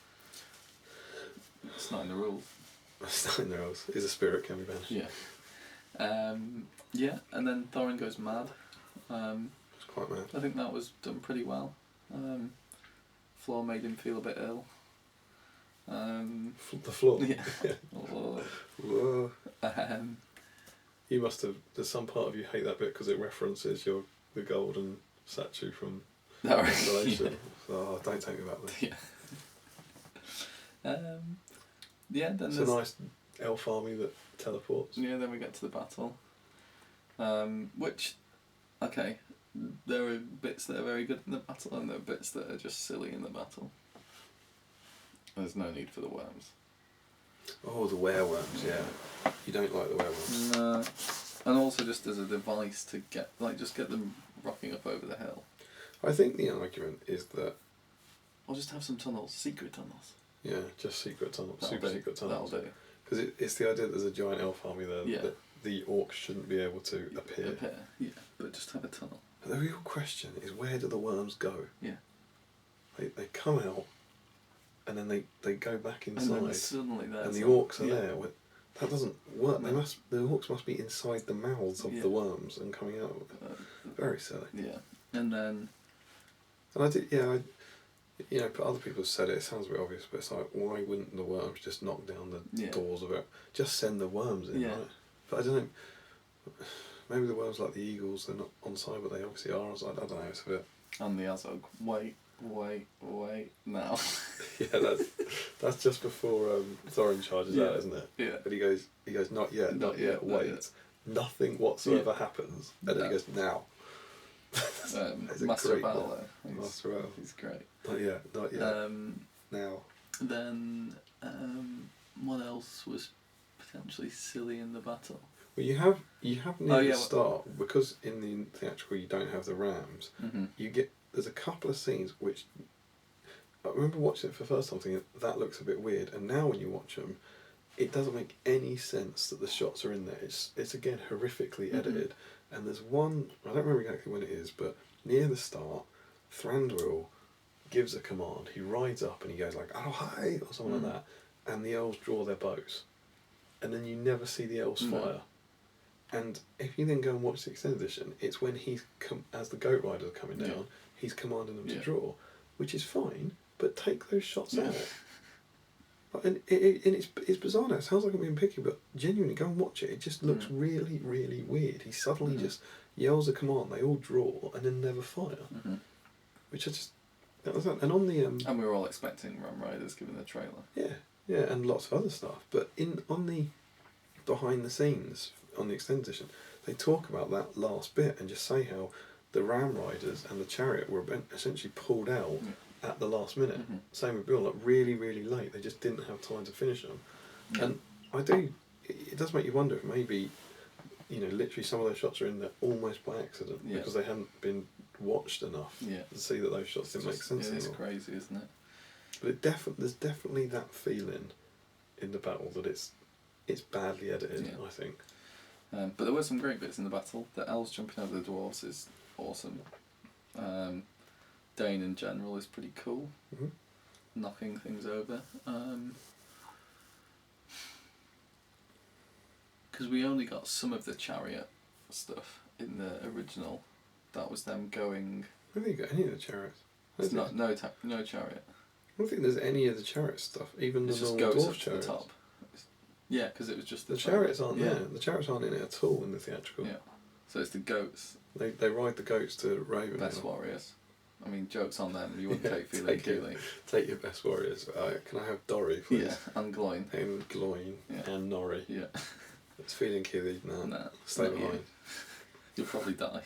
Speaker 3: It's not in the rules.
Speaker 2: It's not in the rules. Is a spirit can be banished.
Speaker 3: Yeah. And then Thorin goes mad.
Speaker 2: It's quite mad.
Speaker 3: I think that was done pretty well. Floor made him feel a bit ill.
Speaker 2: The floor?
Speaker 3: Yeah.
Speaker 2: Whoa. You must have. There's some part of you hate that bit because it references the golden statue from Revelation. So don't take me back there.
Speaker 3: Then
Speaker 2: it's a nice elf army that teleports.
Speaker 3: Yeah, then we get to the battle. Which, okay, there are bits that are very good in the battle, and there are bits that are just silly in the battle. There's no need for the worms.
Speaker 2: Oh, the wereworms, yeah. You don't like the wereworms.
Speaker 3: No. And also just as a device to get them rocking up over the hill.
Speaker 2: I think the argument is that...
Speaker 3: Or just have some tunnels, secret tunnels.
Speaker 2: Yeah, just secret tunnels, secret tunnels.
Speaker 3: That'll do.
Speaker 2: Because it's the idea that there's a giant elf army there
Speaker 3: Yeah.
Speaker 2: that the orcs shouldn't be able to appear.
Speaker 3: Yeah, but just have a tunnel.
Speaker 2: But the real question is, where do the worms go?
Speaker 3: Yeah.
Speaker 2: They come out, and then they go back inside.
Speaker 3: And then suddenly
Speaker 2: and the orcs are there. That doesn't work.
Speaker 3: No.
Speaker 2: The orcs must be inside the mouths of the worms and coming out. Very silly.
Speaker 3: Yeah, and then...
Speaker 2: And but other people have said it. It sounds a bit obvious, but it's like, why wouldn't the worms just knock down the doors of it? Just send the worms in, right? But I don't know. Maybe the worms, like the eagles, they're not on side, but they obviously are. I don't know. It's a bit.
Speaker 3: And the Azog. Wait now.
Speaker 2: Yeah, that's just before Thorin charges out, isn't it?
Speaker 3: Yeah.
Speaker 2: But he goes, not yet, wait. Nothing whatsoever happens, and then he goes, now.
Speaker 3: Master of Battle, though.
Speaker 2: Master of Battle.
Speaker 3: He's great.
Speaker 2: Not yet. Now.
Speaker 3: Then, what else was potentially silly in the battle?
Speaker 2: Well, you have near the start, because in the theatrical you don't have the rams.
Speaker 3: Mm-hmm.
Speaker 2: There's a couple of scenes which I remember watching it for the first time thinking that looks a bit weird, and now when you watch them, it doesn't make any sense that the shots are in there. It's again horrifically edited. And there's one, I don't remember exactly when it is, but near the start, Thranduil gives a command. He rides up and he goes like, "Oh hi," or something like that, and the elves draw their bows, and then you never see the elves fire. And if you then go and watch the extended edition, it's when he's as the goat riders are coming down, he's commanding them to draw, which is fine, but take those shots out. And it's bizarre now. It sounds like I'm being picky, but genuinely, go and watch it. It just looks really, really weird. He suddenly just yells a command, they all draw, and then never fire. Which I just... And on the...
Speaker 3: and we were all expecting Rum Riders given the trailer.
Speaker 2: Yeah, and lots of other stuff. But on the behind the scenes, on the extended edition, they talk about that last bit and just say how the Ram Riders and the chariot were essentially pulled out at the last minute. Same with Bill, like really, really late. They just didn't have time to finish them. And it does make you wonder if maybe, literally some of those shots are in there almost by accident because they hadn't been watched enough to see that those shots didn't make sense anymore.
Speaker 3: It's crazy, isn't it?
Speaker 2: But there's definitely that feeling in the battle that it's badly edited, I think.
Speaker 3: But there were some great bits in the battle. The elves jumping over the dwarves is awesome. Dane in general is pretty cool. Knocking things over. Because we only got some of the chariot stuff in the original. That was them going...
Speaker 2: I don't think you got any of the chariots.
Speaker 3: It's not no chariot.
Speaker 2: I don't think there's any of the chariot stuff, even
Speaker 3: It's
Speaker 2: the
Speaker 3: just
Speaker 2: normal
Speaker 3: goes
Speaker 2: dwarf
Speaker 3: up to
Speaker 2: chariots.
Speaker 3: the top. Yeah, because it was just
Speaker 2: the chariots aren't there. The chariots aren't in it at all in the theatrical.
Speaker 3: Yeah, so it's the goats.
Speaker 2: They ride the goats to Raven.
Speaker 3: Best warriors. I mean, jokes on them. You wouldn't take feeling Keeley.
Speaker 2: Take your best warriors. Can I have Dorry, please?
Speaker 3: Yeah, and Gloin.
Speaker 2: And Gloin and Norrie.
Speaker 3: Yeah.
Speaker 2: It's feeling Keeley. Nah, stay
Speaker 3: not
Speaker 2: behind.
Speaker 3: You. You'll probably die.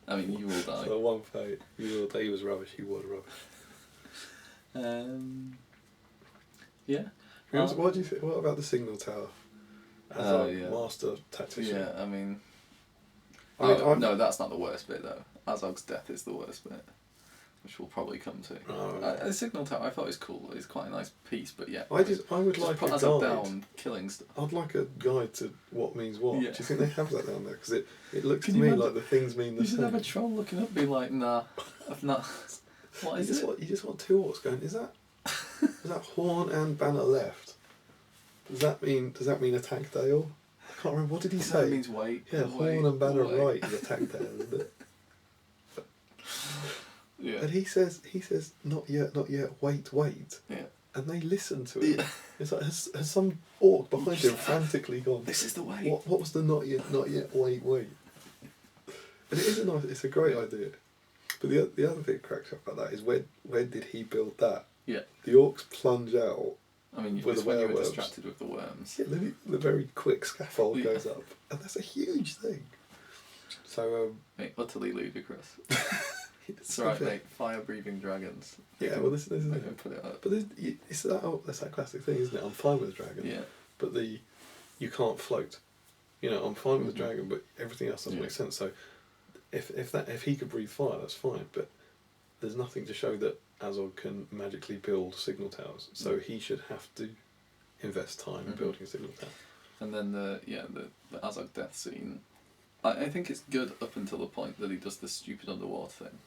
Speaker 3: I mean, you will die.
Speaker 2: So one fate. You will die. He was rubbish. He was rubbish.
Speaker 3: Yeah.
Speaker 2: What do you think? What about the signal tower? As a master tactician.
Speaker 3: Yeah, I mean...
Speaker 2: no,
Speaker 3: that's not the worst bit, though. Azog's death is the worst bit, which we'll probably come to. The signal tower I thought was cool. It's quite a nice piece, but yeah.
Speaker 2: I would like
Speaker 3: put
Speaker 2: a
Speaker 3: Azog
Speaker 2: guide.
Speaker 3: down killing stuff.
Speaker 2: I'd like a guide to what means what.
Speaker 3: Yeah.
Speaker 2: Do you think they have that down there? Because it looks to me like the things mean the same.
Speaker 3: You should have a troll looking up, being like, "Nah, I've not." What is it?
Speaker 2: You just want two orcs going. Is that horn and banner left? Does that mean attack Dale? I can't remember. What did he say?
Speaker 3: That means wait.
Speaker 2: Yeah, horn and banner right is attack Dale, isn't it?
Speaker 3: Yeah.
Speaker 2: And he says, not yet, wait.
Speaker 3: Yeah.
Speaker 2: And they listen to it.
Speaker 3: Yeah.
Speaker 2: It's like, has some orc behind him frantically gone,
Speaker 3: "This is the way."
Speaker 2: What was the not yet, wait? And it is it's a great idea. But the other thing that cracks up about that is when did he build that?
Speaker 3: Yeah.
Speaker 2: The orcs plunge out.
Speaker 3: I mean,
Speaker 2: with
Speaker 3: it's when you were
Speaker 2: werewolves.
Speaker 3: distracted with the worms.
Speaker 2: Yeah, then the very quick scaffold goes up. And that's a huge thing. So
Speaker 3: Mate, utterly ludicrous. It's
Speaker 2: it's
Speaker 3: right, mate. Fire-breathing dragons.
Speaker 2: Yeah, well, this is
Speaker 3: They
Speaker 2: it.
Speaker 3: can put it up.
Speaker 2: But it's that's that classic thing, isn't it? I'm fine with the dragon,
Speaker 3: Yeah.
Speaker 2: but you can't float. You know, I'm fine with the dragon, but everything else doesn't make sense. So if he could breathe fire, that's fine. But there's nothing to show that Azog can magically build signal towers. So he should have to invest time in building a signal tower.
Speaker 3: And then the Azog death scene. I think it's good up until the point that he does this stupid underwater thing.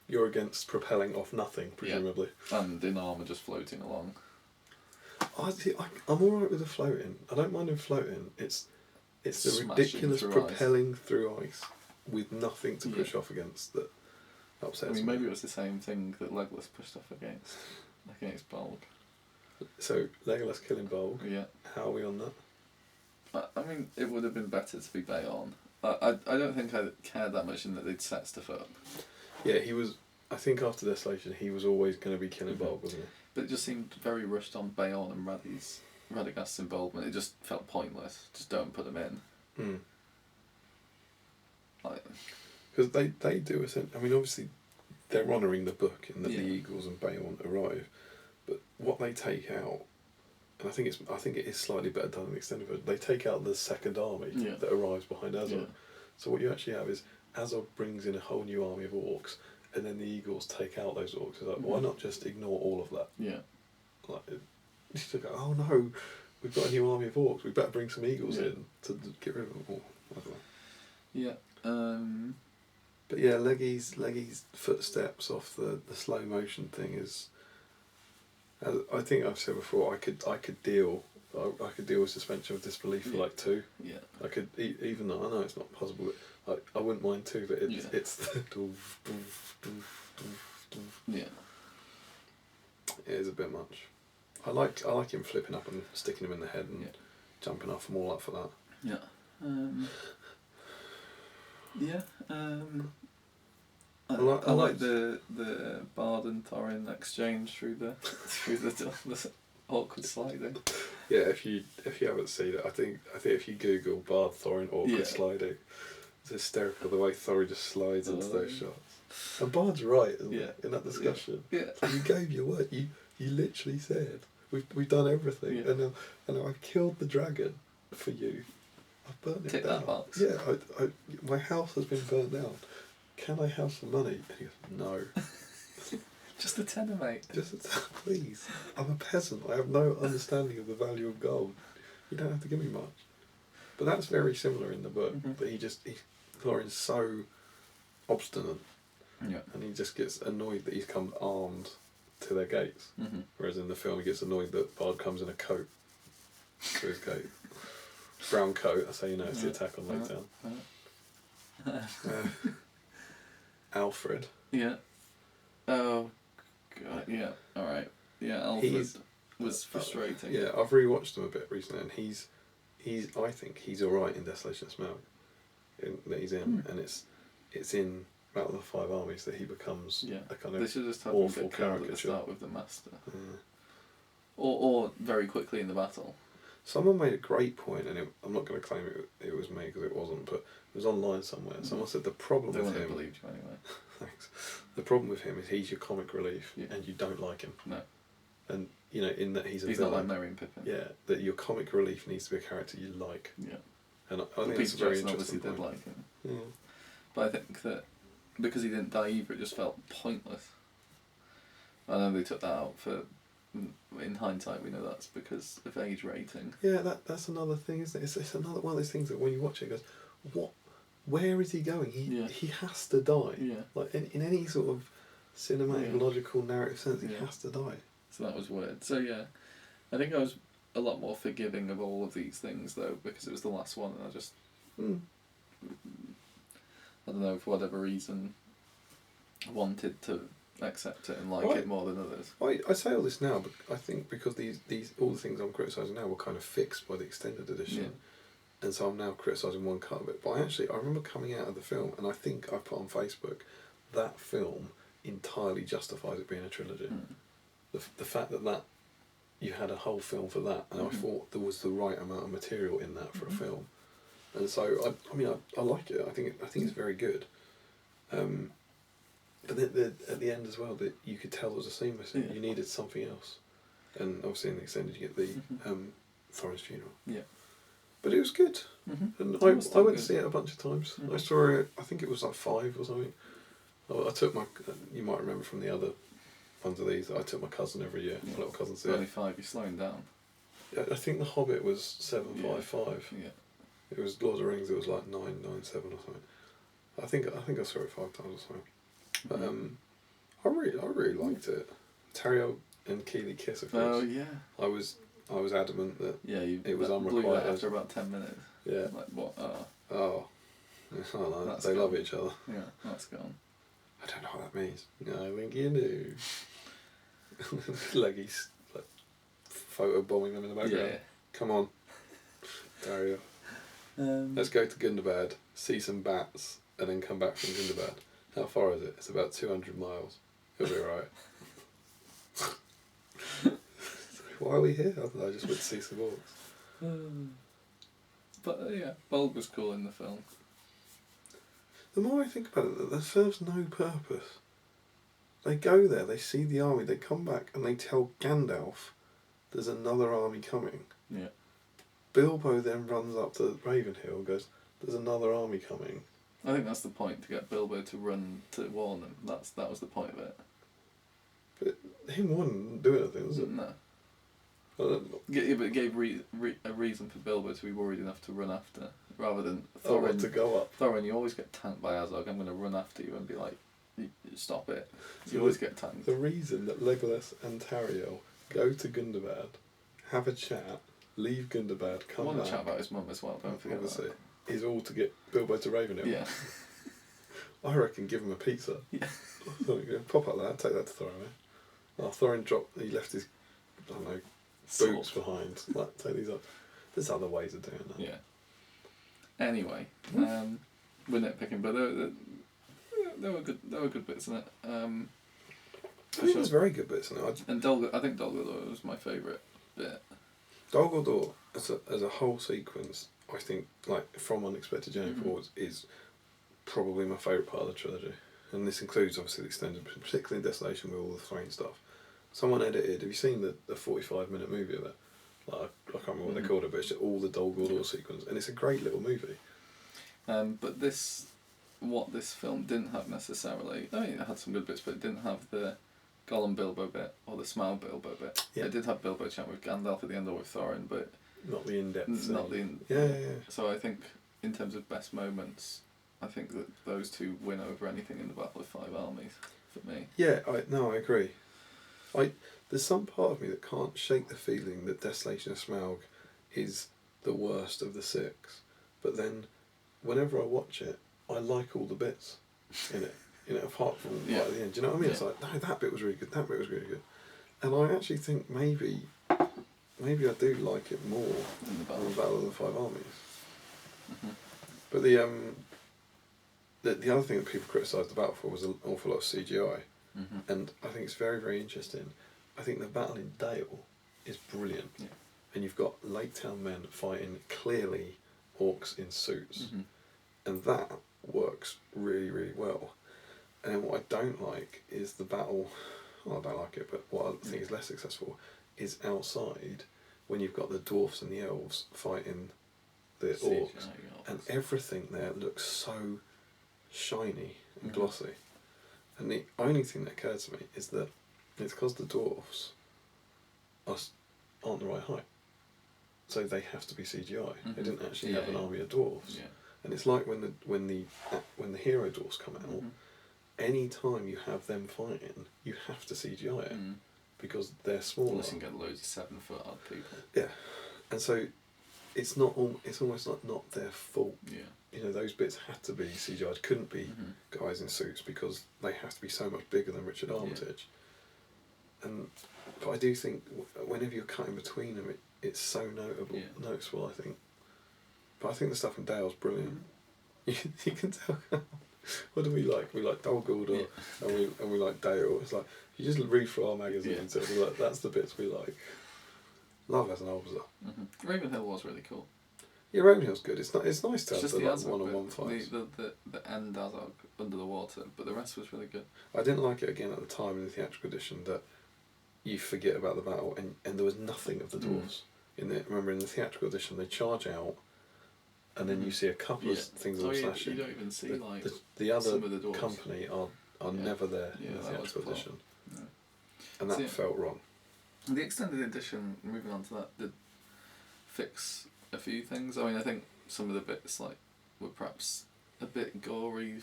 Speaker 2: You're against propelling off nothing, presumably.
Speaker 3: Yeah. And in armour just floating along.
Speaker 2: I'm alright with the floating. I don't mind him floating. It's the
Speaker 3: Smashing
Speaker 2: ridiculous
Speaker 3: through
Speaker 2: propelling through ice with nothing to push off against that upsets me.
Speaker 3: Maybe it was the same thing that Legolas pushed off against Bolg.
Speaker 2: So Legolas killing Bolg.
Speaker 3: Yeah.
Speaker 2: How are we on that?
Speaker 3: I mean, it would have been better to be Bayon. I don't think I cared that much in that they'd set stuff up.
Speaker 2: Yeah, he was. I think after Desolation, he was always going to be killing Bolg, wasn't he?
Speaker 3: But it just seemed very rushed on Bayon and Radagast's involvement. It just felt pointless. Just don't put them in.
Speaker 2: Because they do I mean, obviously, they're honouring the book in that the Eagles and Bayon arrive, but what they take out, and I think it is slightly better done in the extended version. They take out the second army that arrives behind Azog. Yeah. So what you actually have is Azog brings in a whole new army of orcs, and then the Eagles take out those orcs. It's like, why not just ignore all of that? Yeah. Like, you go, oh no, we've got a new army of orcs. We better bring some Eagles in to get rid of them all. I don't know.
Speaker 3: Yeah.
Speaker 2: But yeah, Leggy's footsteps off the slow motion thing is. I think I've said before. I could deal with suspension of disbelief for like 2. Yeah. I could even though I know it's not possible. But I wouldn't mind 2, but it's the doof, doof, doof, doof, doof. Yeah. It is a bit much. I like him flipping up and sticking him in the head and jumping off. I'm all up for that.
Speaker 3: Yeah. Yeah. I like the Bard and Thorin exchange through the awkward sliding.
Speaker 2: Yeah, if you haven't seen it, I think if you Google Bard Thorin awkward sliding, it's hysterical the way Thorin just slides into those shots. And Bard's right, isn't he, in that discussion? Yeah. You gave your word. You literally said we've done everything, and now I've killed the dragon for you. I've burnt it down. That box. Yeah, my house has been burnt down. Can I have some money? And he goes, no.
Speaker 3: Just a tenner, mate.
Speaker 2: Just a tenner, please. I'm a peasant. I have no understanding of the value of gold. You don't have to give me much. But that's very similar in the book. That Thorin's so obstinate. Yeah. And he just gets annoyed that he's come armed to their gates. Whereas in the film he gets annoyed that Bard comes in a coat to his gate. Brown coat, that's how you know it's the attack on Lake Town. Alfred. Yeah. Oh, God. Yeah. All right. Yeah. Alfred was frustrating. Yeah, I've rewatched him a bit recently, and he's. I think he's all right in Desolation of Smaug, that he's in, and it's in Battle of the Five Armies that he becomes a kind of awful caricature. At the start with the Master. Or very quickly in the battle. Someone made a great point, and I'm not going to claim it was me because it wasn't, but it was online somewhere. Someone said the problem with him. Believed you anyway. Thanks. The problem with him is he's your comic relief, and you don't like him. No. And you know, in that he's villain. Not like Merry and Pippin. Yeah, that your comic relief needs to be a character you like. Yeah. And I think that's a very interesting point. Obviously did like him. Yeah. But I think that because he didn't die either, it just felt pointless. I know they took that out for. In hindsight, we know that's because of age rating. Yeah, that's another thing, isn't it? It's another one of those things that when you watch it, it goes, where is he going? He has to die. Yeah. Like in any sort of cinematic, logical, narrative sense, he has to die. So that was weird. So yeah, I think I was a lot more forgiving of all of these things though, because it was the last one, and I just, I don't know, for whatever reason, wanted to accept it and like it more than others. I say all this now, but I think because these all the things I'm criticising now were kind of fixed by the extended edition, and so I'm now criticising one cut of it. But I remember coming out of the film, and I think I put on Facebook that film entirely justifies it being a trilogy. The fact that you had a whole film for that, and I thought there was the right amount of material in that for a film, And so I mean I like it. I think it's very good. But then at the end as well, that you could tell there was a scene missing.
Speaker 3: Yeah.
Speaker 2: You needed something else, and obviously in the extended you get the Thorin's funeral.
Speaker 3: Yeah.
Speaker 2: But it was good, and I went to see it a bunch of times. I saw it. I think it was like 5 or something. I took my. You might remember from the other ones of these. I took my cousin every year. My little cousin to see it.
Speaker 3: Only 5. You're slowing down.
Speaker 2: Yeah, I think the Hobbit was 755.
Speaker 3: Yeah.
Speaker 2: It was Lord of the Rings. It was like 997 or something. I think I saw it 5 times or something. But I really liked it. Tario and Keeley kiss, of course.
Speaker 3: Oh yeah.
Speaker 2: I was adamant that
Speaker 3: it
Speaker 2: was
Speaker 3: blew
Speaker 2: unrequited.
Speaker 3: that after about 10 minutes.
Speaker 2: Yeah.
Speaker 3: Like what?
Speaker 2: Oh.
Speaker 3: That's
Speaker 2: they
Speaker 3: gone.
Speaker 2: love each other.
Speaker 3: Yeah, that's gone.
Speaker 2: I don't know what that means. I think you do. Like he's like photo bombing them in the background.
Speaker 3: Yeah.
Speaker 2: Come on, Dario. Let's go to Gundabad, see some bats, and then come back from Gundabad. How far is it? It's about 200 miles. It'll be alright. Why are we here? I just went to see some orcs.
Speaker 3: But yeah, Bulb was cool in the film.
Speaker 2: The more I think about it, there serves no purpose. They go there, they see the army, they come back and they tell Gandalf there's another army coming.
Speaker 3: Yeah.
Speaker 2: Bilbo then runs up to Ravenhill and goes, there's another army coming.
Speaker 3: I think that's the point, to get Bilbo to run to warn them. That was the point of it.
Speaker 2: But him wouldn't do anything, was it?
Speaker 3: No.
Speaker 2: Well,
Speaker 3: Yeah, but it gave a reason for Bilbo to be worried enough to run after, rather than
Speaker 2: what,
Speaker 3: Thorin.
Speaker 2: to go up.
Speaker 3: Thorin, you always get tanked by Azog. I'm going to run after you and be like, stop it. You always get tanked.
Speaker 2: The reason that Legolas and Tauriel go to Gundabad, have a chat, leave Gundabad, come back.
Speaker 3: I want to chat about his mum as well, don't forget
Speaker 2: Obviously,
Speaker 3: that.
Speaker 2: is all to get Bilbo to Ravenhill.
Speaker 3: Yeah.
Speaker 2: I reckon give him a pizza.
Speaker 3: Yeah.
Speaker 2: Pop up that, take that to Thorin. Thorin dropped, he left his, I don't know, boots behind. Like, take these up. There's other ways of doing that.
Speaker 3: Yeah. Anyway, we're nitpicking, but there were good bits in it.
Speaker 2: I think there's very good bits in it.
Speaker 3: And I think Dol Guldur was my favourite bit.
Speaker 2: Dol Guldur, as a whole sequence, I think, like, from Unexpected Journey forwards, is probably my favourite part of the trilogy. And this includes, obviously, the extended, particularly Desolation with all the Thrain stuff. Someone edited, have you seen the 45-minute movie of it? Like, I can't remember what they called it, but it's just all the Dol Guldur sequence. And it's a great little movie.
Speaker 3: But what this film didn't have necessarily, I mean, it had some good bits, but it didn't have the Gollum Bilbo bit, or the Smaug Bilbo bit.
Speaker 2: Yeah.
Speaker 3: It did have Bilbo chat with Gandalf at the end, or with Thorin, but
Speaker 2: Not the in-depth
Speaker 3: not
Speaker 2: thing.
Speaker 3: the...
Speaker 2: Yeah.
Speaker 3: So I think, in terms of best moments, I think that those two win over anything in the Battle of Five Armies, for me.
Speaker 2: Yeah, I agree. There's some part of me that can't shake the feeling that Desolation of Smaug is the worst of the 6. But then, whenever I watch it, I like all the bits in it. Apart from right at the end. Do you know what I mean?
Speaker 3: Yeah.
Speaker 2: It's like, no, that bit was really good, that bit was really good. And I actually think maybe I do like it more
Speaker 3: In the
Speaker 2: than the
Speaker 3: Battle.
Speaker 2: Battle of the Five Armies.
Speaker 3: Mm-hmm.
Speaker 2: But the other thing that people criticised the battle for was an awful lot of CGI.
Speaker 3: Mm-hmm.
Speaker 2: And I think it's very, very interesting. I think the battle in Dale is brilliant.
Speaker 3: Yeah.
Speaker 2: And you've got Lake Town men fighting clearly orcs in suits.
Speaker 3: Mm-hmm.
Speaker 2: And that works really, really well. And then what I don't like is the battle, well, I don't like it, but what I think is less successful is outside when you've got the dwarfs and the elves fighting the orcs. And everything there looks so shiny and glossy. And the only thing that occurred to me is that it's because the dwarfs aren't the right height. So they have to be CGI. They didn't actually have an army of dwarfs.
Speaker 3: Yeah.
Speaker 2: And it's like when the hero dwarfs come out, any time you have them fighting, you have to CGI it because they're smaller.
Speaker 3: Unless you can get loads of 7-foot odd people.
Speaker 2: Yeah, and so it's not. It's almost like not their fault.
Speaker 3: Yeah.
Speaker 2: Those bits had to be CGI'd. Couldn't be guys in suits because they have to be so much bigger than Richard Armitage. Yeah. But I do think whenever you're cutting between them, it's so noticeable. I think. But I think the stuff in Dale's brilliant. You can tell. What do we like? We like Dol Guldur, and we like Dale. It's like if you just read through our magazines, it'll be like that's the bits we like. Love as an officer.
Speaker 3: Ravenhill was really cool.
Speaker 2: Yeah, Roadhill's good. It's nice to
Speaker 3: It's
Speaker 2: have
Speaker 3: just
Speaker 2: the
Speaker 3: the
Speaker 2: like,
Speaker 3: Azog
Speaker 2: one-on-one
Speaker 3: bit,
Speaker 2: fights.
Speaker 3: the end Azog under the water, but the rest was really good.
Speaker 2: I didn't like it again at the time in the theatrical edition that you forget about the battle and there was nothing of the dwarves. Remember in the theatrical edition they charge out and then you see a couple of things of them slashing.
Speaker 3: You don't even see
Speaker 2: the other
Speaker 3: some of the dwarves.
Speaker 2: company are never there in the theatrical edition.
Speaker 3: Yeah.
Speaker 2: And that felt wrong.
Speaker 3: The extended edition, moving on to that, did fix a few things. I mean, I think some of the bits were perhaps a bit gory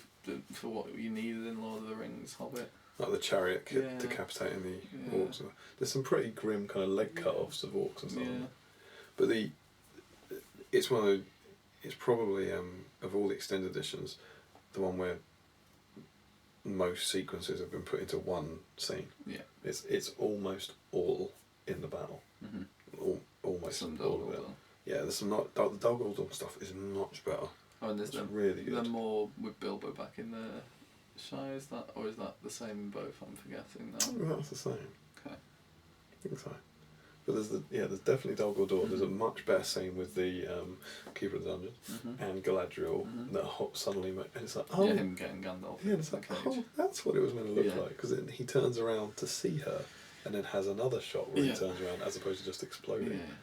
Speaker 3: for what you needed in Lord of the Rings, Hobbit.
Speaker 2: Like the chariot decapitating the orcs. There's some pretty grim kind of leg cut-offs of orcs and stuff. Yeah. But it's one of it's probably of all the extended editions, the one where most sequences have been put into one scene. Yeah. It's almost all in the battle. Mm-hmm. Almost
Speaker 3: some
Speaker 2: all of it. Yeah, there's some not the Dol Guldur stuff is much better.
Speaker 3: Oh, and there's
Speaker 2: really good.
Speaker 3: Then more with Bilbo back in the Shire, is that the same in both? I'm forgetting now.
Speaker 2: That's the same.
Speaker 3: Okay.
Speaker 2: I think so. But there's definitely Dol Guldur. Mm-hmm. There's a much better scene with the Keeper of the Dungeon and Galadriel that suddenly and it's like
Speaker 3: him getting Gandalf.
Speaker 2: Yeah, it's like that's what it was meant to look like because he turns around to see her and then has another shot where he turns around as opposed to just exploding. Yeah.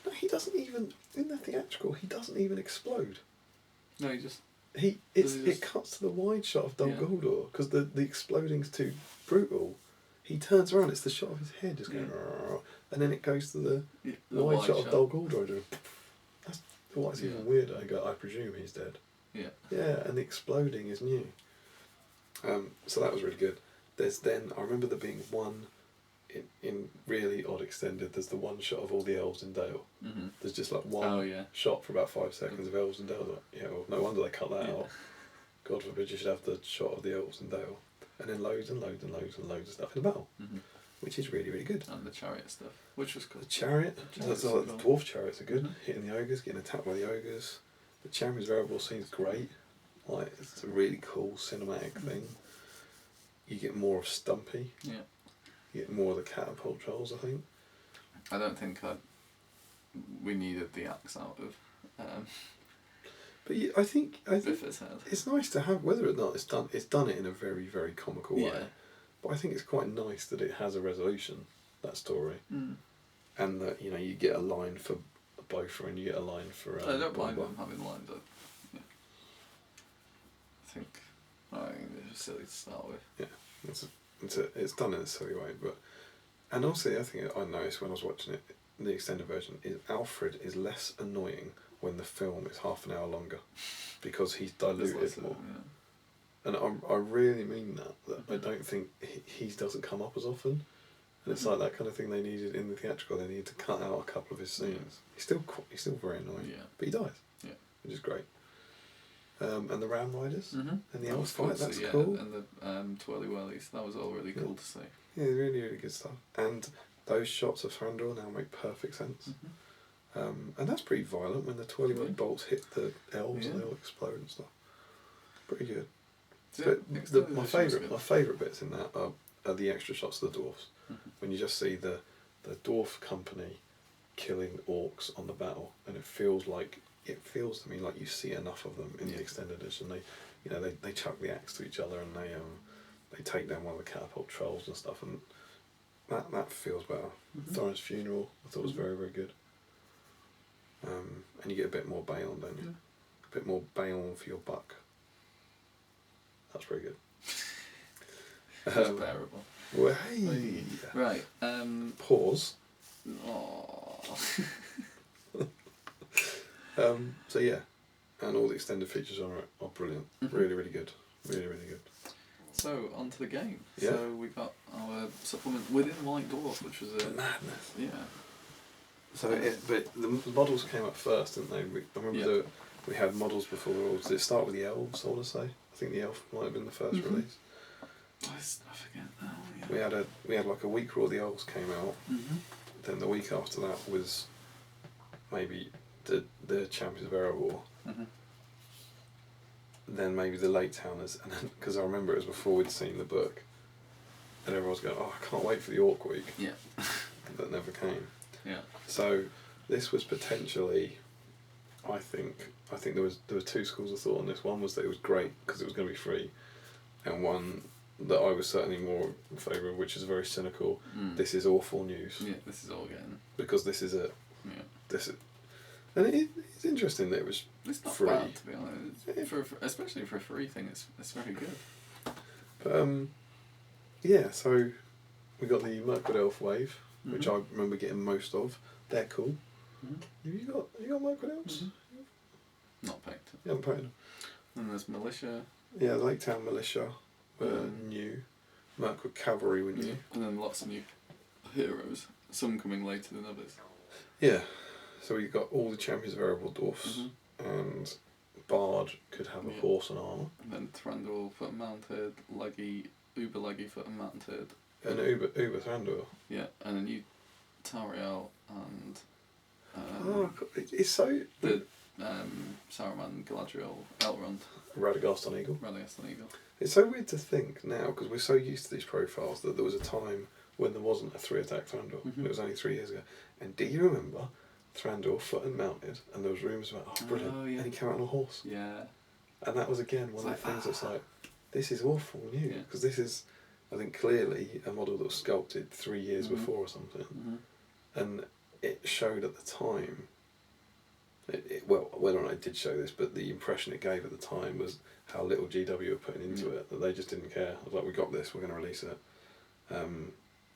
Speaker 2: No, he doesn't even in the theatrical. He doesn't even explode.
Speaker 3: No, he just.
Speaker 2: It cuts to the wide shot of Dol Guldur because the exploding's too brutal. He turns around. It's the shot of his head just going, and then it goes to the wide shot of Dol Guldur. That's what's even weirder. I presume he's dead. Yeah. Yeah, and the exploding is new. So that was really good. I remember there being one in really odd extended. There's the one shot of all the elves in Dale. Mm-hmm. There's just one shot for about 5 seconds of elves in Dale. Well, no wonder they cut that out. God forbid you should have the shot of the elves in Dale. And then loads and loads and loads and loads of stuff in the battle, which is really, really good.
Speaker 3: And the chariot stuff, which was cool.
Speaker 2: The chariot, the dwarf chariots are good. Hitting the ogres, getting attacked by the ogres. The Champion's Variable scene's great. It's a really cool cinematic thing. You get more of Stumpy. Yeah. You get more of the catapult trolls, I think.
Speaker 3: I don't think we needed the axe out of.
Speaker 2: But I think it's nice to have, whether or not it's done it in a very, very comical way. But I think it's quite nice that it has a resolution, that story, and that you get a line for Bofur and you get a line for.
Speaker 3: I don't mind them having lines. I think it's silly to start with.
Speaker 2: Yeah, it's done in a silly way, and also the other thing I noticed when I was watching it, the extended version, is Alfred is less annoying when the film is half an hour longer because he's diluted more. And I really mean that I don't think he doesn't come up as often. And it's like that kind of thing they needed in the theatrical. They needed to cut out a couple of his scenes. He's still very annoying, but he dies, which is great. And the Ram Riders and the elf fight, that's cool.
Speaker 3: And the Twirly Whirlies, that was all really cool to see.
Speaker 2: Yeah, really, really good stuff. And those shots of Thranduil now make perfect sense. And that's pretty violent when the twirly bolts hit the elves and they all explode and stuff. Pretty good. But my favourite bits in that are the extra shots of the dwarves. When you just see the dwarf company killing orcs on the battle, and it feels to me like you see enough of them in the extended edition. They chuck the axe to each other and they take down one of the catapult trolls and stuff, and that feels better. Thorin's funeral I thought was very, very good. And you get a bit more Balin, don't you? A bit more Balin for your buck. That's pretty good.
Speaker 3: That's bearable.
Speaker 2: Well, hey.
Speaker 3: Right.
Speaker 2: Pause. So yeah, and all the extended features are brilliant. Really, really good. Really, really good.
Speaker 3: So on to the game. Yeah. So we got our supplement within White Dwarf, which was a
Speaker 2: madness.
Speaker 3: Yeah.
Speaker 2: So but the models came up first, didn't they? I remember we had models before the rules. Did it start with the elves? I want to say. I think the elf might have been the first release.
Speaker 3: I forget now. Yeah.
Speaker 2: We had like a week where the elves came out. Then the week after that was maybe the Champions of Era War. Then maybe the Late Towners, and then because I remember it was before we'd seen the book, and everyone was going, "Oh, I can't wait for the Orc Week." Yeah. That never came.
Speaker 3: Yeah.
Speaker 2: So this was potentially I think there were two schools of thought on this. One was that it was great because it was going to be free, and one that I was certainly more in favour of, which is very cynical. This is awful news.
Speaker 3: Yeah, this is all getting.
Speaker 2: Because this is it.
Speaker 3: Yeah.
Speaker 2: This is, and it's interesting that it was
Speaker 3: It's not
Speaker 2: free.
Speaker 3: bad, to be honest. For especially for a free thing, it's very good.
Speaker 2: But yeah. So we got the Mirkwood Elf Wave, which I remember getting most of. They're cool. Have you got Mirkwood Elves?
Speaker 3: Not picked.
Speaker 2: You haven't painted them.
Speaker 3: And there's Militia.
Speaker 2: Yeah, Lake Town Militia were new. Mirkwood Cavalry were new.
Speaker 3: And then lots of new heroes. Some coming later than others.
Speaker 2: Yeah. So we got all the champions of variable dwarfs, and Bard could have a horse and armour.
Speaker 3: And then Thranduil foot and mounted, Leggy, Uber Leggy foot and mounted.
Speaker 2: And Uber Thranduil.
Speaker 3: Yeah, and a new Tariel and
Speaker 2: it's so
Speaker 3: the Saruman, Galadriel, Elrond.
Speaker 2: Radagast on Eagle.
Speaker 3: Radagast on Eagle.
Speaker 2: It's so weird to think now, because we're so used to these profiles, that there was a time when there wasn't a 3-attack Thranduil. It was only 3 years ago. And do you remember Thranduil foot and mounted, and there was rumours about, brilliant, and he came out on a horse.
Speaker 3: Yeah.
Speaker 2: And that was again one of the things that's like, this is awful new, because this is, I think, clearly a model that was sculpted 3 years before or something. And it showed at the time, well, whether or not it did show this, but the impression it gave at the time was how little GW were putting into it, that they just didn't care. I was like, we got this, we're going to release it.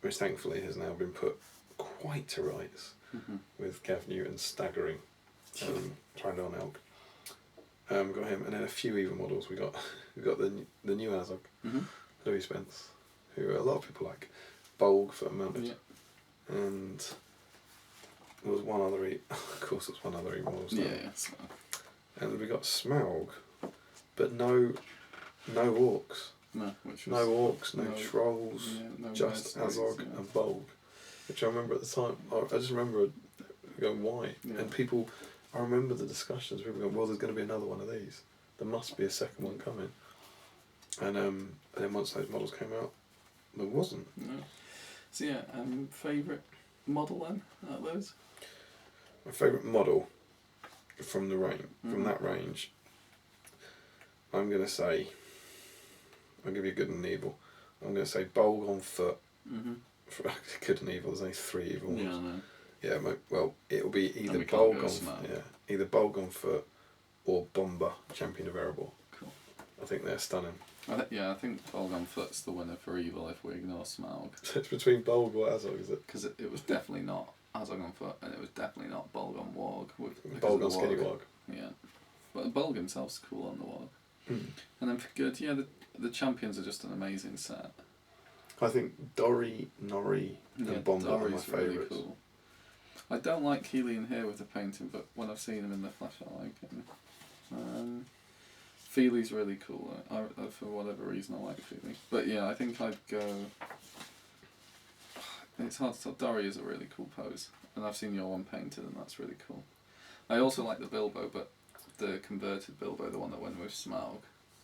Speaker 2: Which thankfully has now been put quite to rights, with Gav Newton's staggering Thranduil and Elk. Got him, and then a few even models. We got the new Azog, Louis Spence, who a lot of people like, Bolg for mounted, and there was one other. Of course, there's one other model. And then we got Smaug, but no orcs.
Speaker 3: No, which was
Speaker 2: no orcs, no trolls, just Azog and Bolg, which I remember at the time. I just remember going, why? And people, I remember the discussions. People going, well, there's going to be another one of these. There must be a second one coming. And then once those models came out, there wasn't.
Speaker 3: No. So yeah, favourite model then out of those?
Speaker 2: My favourite model from the from that range, I'm going to say, I'll give you good and evil. I'm going to say Bolg on foot. For good and evil, there's only 3 evil ones.
Speaker 3: Yeah, I know.
Speaker 2: Yeah, well, it'll be either Bolg on either Bolg on foot or Bomber, champion of Erebor.
Speaker 3: Cool.
Speaker 2: I think they're stunning.
Speaker 3: I think Bolg on foot's the winner for evil if we ignore Smaug.
Speaker 2: So it's between Bolg or Azog, is it?
Speaker 3: Because it was definitely not Azog on foot, and it was definitely not Bolg on Warg.
Speaker 2: Bolg on Skinny Warg.
Speaker 3: Yeah. But Bolg himself's cool on the Warg. And then for good, the champions are just an amazing set.
Speaker 2: I think Dorry, Norrie and Bomber are my favourites. Really cool.
Speaker 3: I don't like Keely in here with the painting, but when I've seen him in the flesh, I like him. Feely's really cool. For whatever reason, I like Feely. But yeah, I think I'd go. It's hard to tell. Dorry is a really cool pose, and I've seen your one painted, and that's really cool. I also like the Bilbo, but the converted Bilbo, the one that went with Smaug,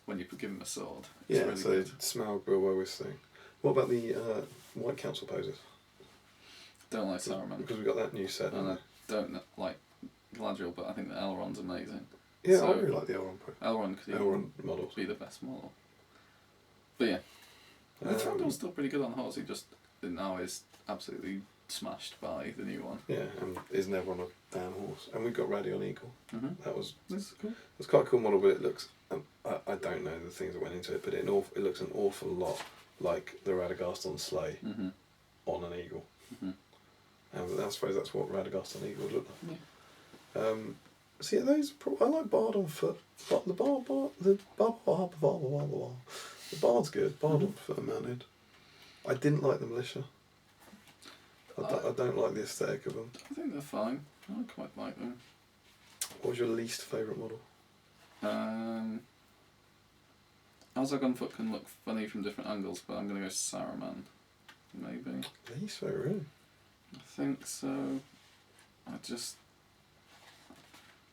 Speaker 3: when you could give him a sword. It's really
Speaker 2: so
Speaker 3: good.
Speaker 2: Smaug, Bilbo is thing. What about the White Council poses?
Speaker 3: Don't like Saruman.
Speaker 2: Because we got that new set.
Speaker 3: And I don't like Galadriel, but I think that Elrond's amazing.
Speaker 2: Yeah, I really like the Elrond pose.
Speaker 3: Elrond could
Speaker 2: models
Speaker 3: be the best model. But yeah. The Thranduil's still pretty good on horse, he just now is absolutely smashed by the new one.
Speaker 2: Yeah, and is never on a damn horse. And we've got Raddy on Eagle. That was
Speaker 3: cool.
Speaker 2: It's quite a cool model, but it looks, I don't know the things that went into it, but it looks an awful lot like the Radagast on Sleigh on an Eagle. And I suppose that's what Radagast on Eagle would look like. Yeah. So yeah, I like Bard on foot. The Bard's good. Bard on foot and mounted. I didn't like the Militia. I don't like the aesthetic of them.
Speaker 3: I think they're fine. I quite like them.
Speaker 2: What was your least favourite model?
Speaker 3: Azog on foot can look funny from different angles, but I'm going to go Saruman. Maybe.
Speaker 2: Least favourite, really?
Speaker 3: I think so.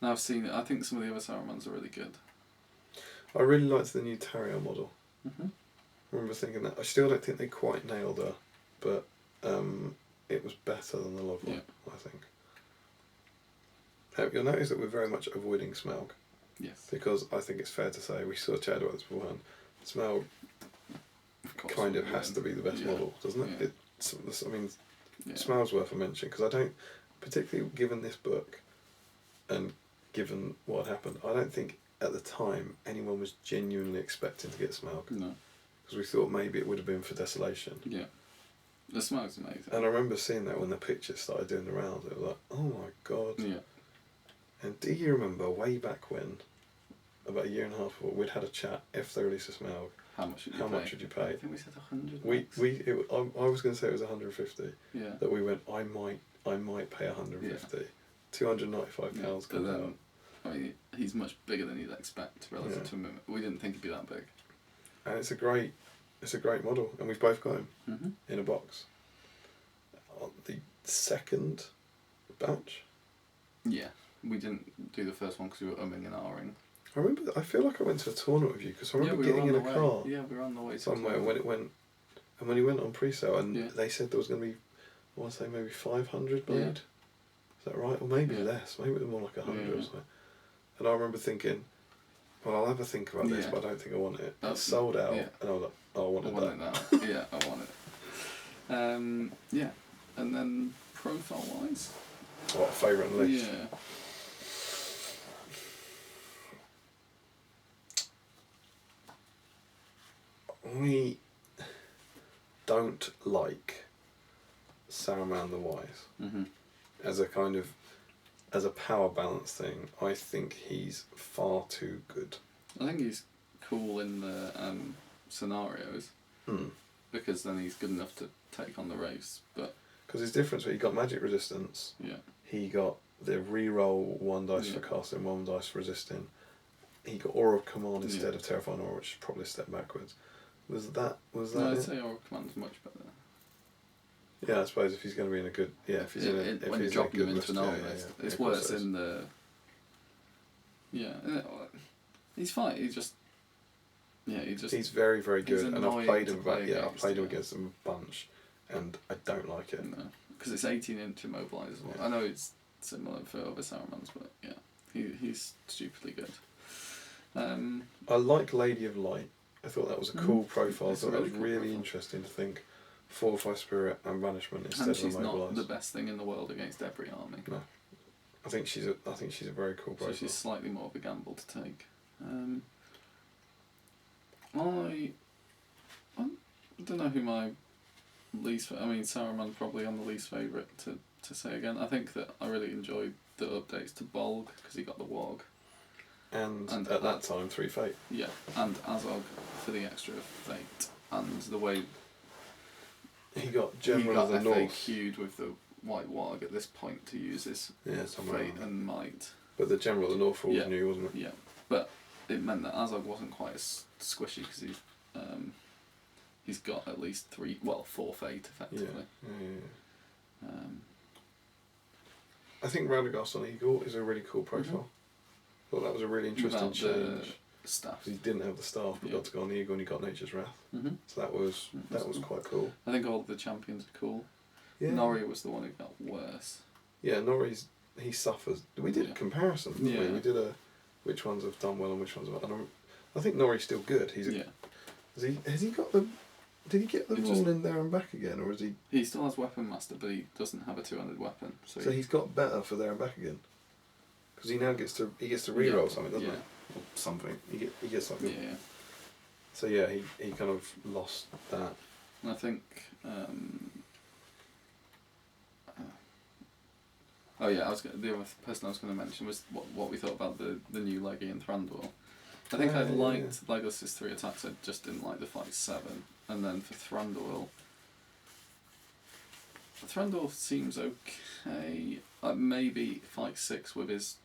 Speaker 3: Now I've seen it, I think some of the other Sarumans are really good.
Speaker 2: I really liked the new Tariel model. I remember thinking that. I still don't think they quite nailed her, but it was better than the log one, I think. You'll notice that we're very much avoiding Smaug,
Speaker 3: Yes.
Speaker 2: because I think it's fair to say, we sort of chatted about this beforehand, Smaug
Speaker 3: Of course
Speaker 2: kind
Speaker 3: we
Speaker 2: of has
Speaker 3: win.
Speaker 2: to be the best
Speaker 3: Yeah.
Speaker 2: model, doesn't it?
Speaker 3: Yeah.
Speaker 2: I mean,
Speaker 3: Yeah.
Speaker 2: Smaug's worth a mention, because I don't, particularly given this book and given what happened, I don't think at the time anyone was genuinely expecting to get Smaug,
Speaker 3: No.
Speaker 2: because we thought maybe it would have been for Desolation.
Speaker 3: Yeah. The Smaug's amazing.
Speaker 2: And I remember seeing that when the pictures started doing the rounds, it was like, oh my god.
Speaker 3: Yeah.
Speaker 2: And do you remember way back when, about a year and a half before, we'd had a chat, if they release a Smaug,
Speaker 3: How much would you
Speaker 2: how
Speaker 3: pay?
Speaker 2: much would you pay?
Speaker 3: I think we said 100.
Speaker 2: I was going to say it was 150.
Speaker 3: Yeah.
Speaker 2: That we went, I might pay 150. £295
Speaker 3: Yeah,
Speaker 2: comes
Speaker 3: but then,
Speaker 2: out.
Speaker 3: I mean, he's much bigger than you'd expect relative to him. We didn't think he'd be that big.
Speaker 2: And it's a great model, and we've both got him
Speaker 3: Mm-hmm.
Speaker 2: in a box. On the second batch,
Speaker 3: Yeah. We didn't do the first one because we were umming and ahhing.
Speaker 2: I feel like I went to a tournament with you, because I remember getting in a car
Speaker 3: Yeah, we were on the way to
Speaker 2: somewhere when it went, and when he went on pre-sale, and
Speaker 3: Yeah.
Speaker 2: they said there was going to be, I want to say maybe 500 made.
Speaker 3: Yeah.
Speaker 2: Is that right? Or maybe
Speaker 3: Yeah.
Speaker 2: less. Maybe it was more like 100
Speaker 3: Yeah.
Speaker 2: or something. And I remember thinking, well, I'll have a think about this,
Speaker 3: Yeah.
Speaker 2: but I don't think I want it.
Speaker 3: Oh,
Speaker 2: It's sold out,
Speaker 3: yeah.
Speaker 2: and I was like, oh, I
Speaker 3: I
Speaker 2: wanted
Speaker 3: wanted
Speaker 2: that.
Speaker 3: that. Yeah, I want it. Yeah. And then profile-wise?
Speaker 2: What, favourite and least?
Speaker 3: Yeah.
Speaker 2: We don't like Saruman the Wise
Speaker 3: Mm-hmm.
Speaker 2: as a kind of, as a power balance thing. I think he's far too good.
Speaker 3: I think he's cool in the scenarios because then he's good enough to take on the race. But
Speaker 2: Because his difference, he got magic resistance,
Speaker 3: yeah,
Speaker 2: he got the re-roll 1 dice
Speaker 3: Yeah.
Speaker 2: for casting, 1 dice for resisting. He got Aura of Command instead
Speaker 3: Yeah.
Speaker 2: of Terrifying Aura, which is probably a step backwards. Was that
Speaker 3: no, I'd
Speaker 2: it?
Speaker 3: say Aura Command's much better.
Speaker 2: Yeah, I suppose if he's going to be in a good, if he's in a, if
Speaker 3: when you're
Speaker 2: he's
Speaker 3: dropping
Speaker 2: in a
Speaker 3: him
Speaker 2: good
Speaker 3: into an
Speaker 2: list,
Speaker 3: army list,
Speaker 2: yeah,
Speaker 3: it's
Speaker 2: of course
Speaker 3: worse
Speaker 2: it is.
Speaker 3: in the. Yeah, he's fine. He's just. Yeah,
Speaker 2: He's very, very
Speaker 3: he's
Speaker 2: good, and I've
Speaker 3: annoying
Speaker 2: played
Speaker 3: to
Speaker 2: him.
Speaker 3: play
Speaker 2: I've
Speaker 3: against,
Speaker 2: played him
Speaker 3: yeah.
Speaker 2: against him a bunch, and I don't like it.
Speaker 3: No, because it's 18-inch immobilise as well.
Speaker 2: Yeah.
Speaker 3: I know it's similar for other Sarumans, but yeah, he's stupidly good.
Speaker 2: I like Lady of Light. I thought that was a cool profile. I
Speaker 3: It's a
Speaker 2: thought that
Speaker 3: really
Speaker 2: was
Speaker 3: cool
Speaker 2: really
Speaker 3: profile.
Speaker 2: interesting to think Fortify Spirit and Banishment instead
Speaker 3: And
Speaker 2: of
Speaker 3: she's not
Speaker 2: Immobilise.
Speaker 3: the best thing in the world against every army.
Speaker 2: No. I think she's a very cool
Speaker 3: So
Speaker 2: profile.
Speaker 3: she's slightly more of a gamble to take. I don't know who my least. I mean, Saruman's probably on the least favourite to say again. I think that I really enjoyed the updates to Bolg because he got the Wog.
Speaker 2: And
Speaker 3: And
Speaker 2: at that time, 3 Fate.
Speaker 3: Yeah, and Azog for the extra fate and the way
Speaker 2: He got
Speaker 3: he
Speaker 2: General
Speaker 3: got
Speaker 2: of the North.
Speaker 3: FAQ'd with the White Wog at this point to use his
Speaker 2: Yeah, somewhere
Speaker 3: fate
Speaker 2: around there.
Speaker 3: and might.
Speaker 2: But the General of the North was
Speaker 3: Yeah.
Speaker 2: new, wasn't it?
Speaker 3: Yeah, but it meant that Azog wasn't quite as squishy because he's got at least 4 fate effectively.
Speaker 2: Yeah. I think Radagast on Eagle is a really cool profile. Thought that was a really interesting
Speaker 3: Without
Speaker 2: change.
Speaker 3: the staff.
Speaker 2: He didn't have the staff, but
Speaker 3: Yeah.
Speaker 2: got to go on the Eagle and he got Nature's Wrath.
Speaker 3: Mm-hmm.
Speaker 2: So that was quite cool.
Speaker 3: I think all the champions are cool.
Speaker 2: Yeah.
Speaker 3: Nori was the one who got worse.
Speaker 2: Yeah, Norrie's, he suffers. We did a
Speaker 3: Yeah.
Speaker 2: comparison, didn't we?
Speaker 3: Yeah.
Speaker 2: We did a which ones have done well and which ones have. I think Norrie's still good. He's
Speaker 3: Yeah.
Speaker 2: has he got the? Did he get the
Speaker 3: It
Speaker 2: roll
Speaker 3: just-
Speaker 2: in there and back again, or is he?
Speaker 3: He still has Weapon Master, but he doesn't have a 200 weapon. So,
Speaker 2: So he's got better for there and back again. Because he now gets to re-roll
Speaker 3: Yeah.
Speaker 2: something, doesn't
Speaker 3: Yeah.
Speaker 2: he? Or something. He gets something.
Speaker 3: Yeah.
Speaker 2: So yeah, he kind of lost that.
Speaker 3: And I think. The other person I was going to mention was what we thought about the new Leggy and Thranduil. I think I liked Legolas's 3 attacks. I just didn't like the fight 7. And then for Thranduil seems okay. Maybe fight 6 with his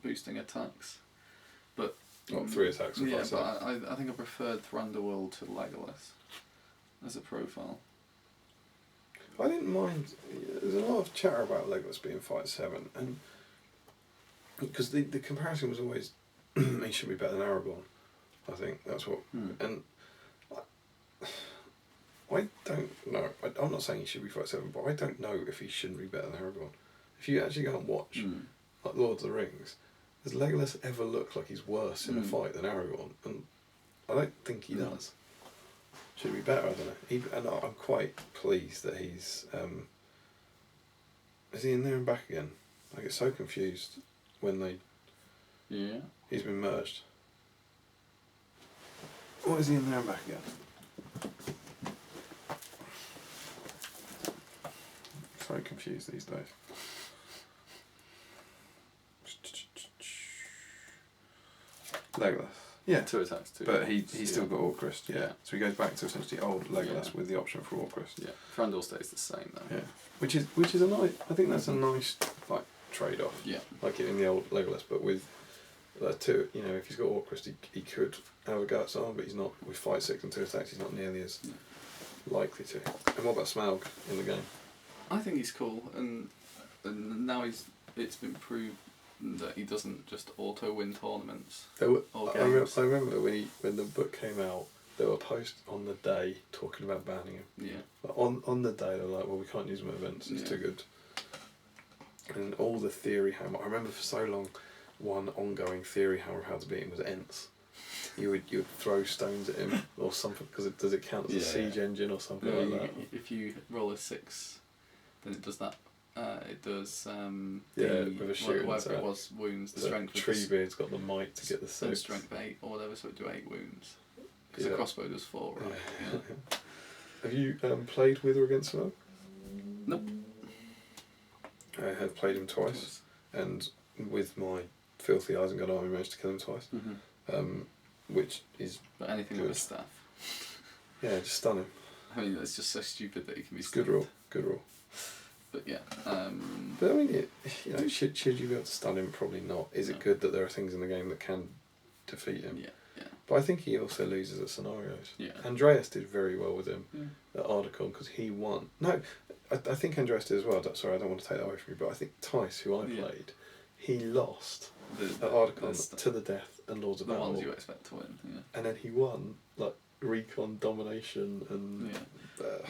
Speaker 3: boosting attacks, but
Speaker 2: 3 attacks. And
Speaker 3: yeah,
Speaker 2: fight
Speaker 3: but
Speaker 2: seven.
Speaker 3: I think I preferred Thranduil to Legolas as a profile.
Speaker 2: I didn't mind. There's a lot of chatter about Legolas being fight 7, and because the comparison was always he should be better than Aragorn. I think that's what. And I don't know. I'm not saying he should be fight 7, but I don't know if he shouldn't be better than Aragorn. If you actually go and watch like Lord of the Rings, does Legolas ever look like he's worse in a fight than Aragorn? And I don't think he does. Should be better, I don't know. And I'm quite pleased that he's... is he in there and back again? I get so confused when they...
Speaker 3: Yeah.
Speaker 2: He's been merged. What is he in there and back again? So confused these days. Legolas. Yeah.
Speaker 3: 2 attacks, 2
Speaker 2: But
Speaker 3: wounds,
Speaker 2: he's still got Orcrist, yeah.
Speaker 3: Yeah.
Speaker 2: So he goes back to essentially old Legolas with the option for Orcrist.
Speaker 3: Yeah. Thranduil stays the same though.
Speaker 2: Yeah. Which is a nice... I think that's a nice like trade-off.
Speaker 3: Yeah.
Speaker 2: Like in the old Legolas, but with... two, you know, if he's got Orcrist, he could have a go at someone, but he's not. With fight 6 and 2 attacks, he's not nearly as likely to. And what about Smaug in the game?
Speaker 3: I think he's cool, and now it's been proved that he doesn't just auto win tournaments.
Speaker 2: I
Speaker 3: games.
Speaker 2: remember when the book came out, there were posts on the day talking about banning him.
Speaker 3: Yeah.
Speaker 2: But on the day, they were like, well, we can't use him at events, it's too good. And all the theory hammer, I remember for so long, one ongoing theory hammer of how to beat him was Ents. You would throw stones at him or something, because does it count as a siege engine or something like that?
Speaker 3: If you roll a 6, then it does that. It does
Speaker 2: with a shooting
Speaker 3: whatever it
Speaker 2: attack.
Speaker 3: was, wounds. The
Speaker 2: So
Speaker 3: strength.
Speaker 2: Treebeard's got the might to get the 6.
Speaker 3: And strength 8 or whatever, so it do 8 wounds. Because the crossbow does 4, right? Yeah.
Speaker 2: Have you played with or against Smaug?
Speaker 3: Nope.
Speaker 2: I have played him twice, and with my filthy Isengard army managed to kill him twice, which is
Speaker 3: But anything
Speaker 2: good.
Speaker 3: with a staff.
Speaker 2: Yeah, just stun him.
Speaker 3: I mean, it's just so stupid that he can be
Speaker 2: It's good
Speaker 3: stunned.
Speaker 2: rule.
Speaker 3: But yeah.
Speaker 2: But I mean, should you be able to stun him? Probably not. Is it good that there are things in the game that can defeat him?
Speaker 3: Yeah.
Speaker 2: But I think he also loses at scenarios.
Speaker 3: Yeah.
Speaker 2: Andreas did very well with him at Ardacon because he won. No, I think Andreas did as well. Sorry, I don't want to take that away from you, but I think Tice, who I played, he lost at Ardacon to the death and Lords of
Speaker 3: the
Speaker 2: Battle.
Speaker 3: ones you expect to win. Yeah.
Speaker 2: And then he won like Recon, Domination, and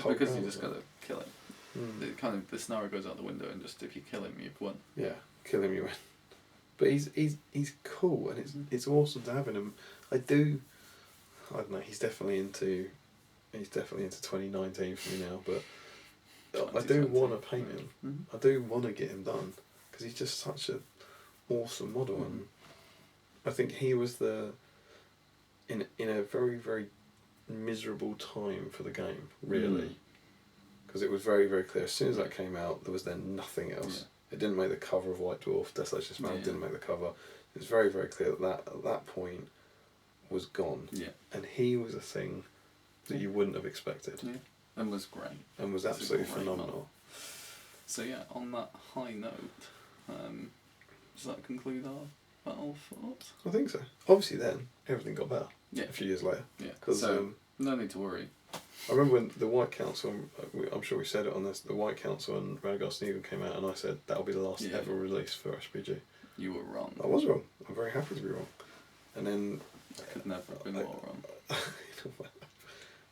Speaker 3: because you just got to kill him.
Speaker 2: Mm.
Speaker 3: It kind of the scenario goes out the window, and just if you kill him, you've won.
Speaker 2: Yeah, kill him, you win. But he's cool, and it's awesome to have him. I don't know. He's definitely into 2019 for me now. But I do want to paint him.
Speaker 3: Mm-hmm.
Speaker 2: I do want to get him done because he's just such an awesome model, and I think he was in a very, very miserable time for the game, really, because it was very, very clear as soon as that came out there was then nothing else. It didn't make the cover of White Dwarf. Desolation Smaug didn't make the cover. It was very, very clear that at that point was gone.
Speaker 3: Yeah.
Speaker 2: And he was a thing that you wouldn't have expected.
Speaker 3: Yeah. And was great.
Speaker 2: And was absolutely phenomenal.
Speaker 3: So yeah, on that high note, does that conclude our battle thoughts?
Speaker 2: I think so. Obviously then, everything got better.
Speaker 3: Yeah.
Speaker 2: A few years later.
Speaker 3: Yeah.
Speaker 2: Because
Speaker 3: So, no need to worry.
Speaker 2: I remember when the White Council, I'm sure we said it on this, the White Council and Radagast Sneagle came out, and I said that'll be the last ever release for SPG.
Speaker 3: You were wrong.
Speaker 2: I was wrong. I'm very happy to be wrong. And then...
Speaker 3: I could never have been more wrong.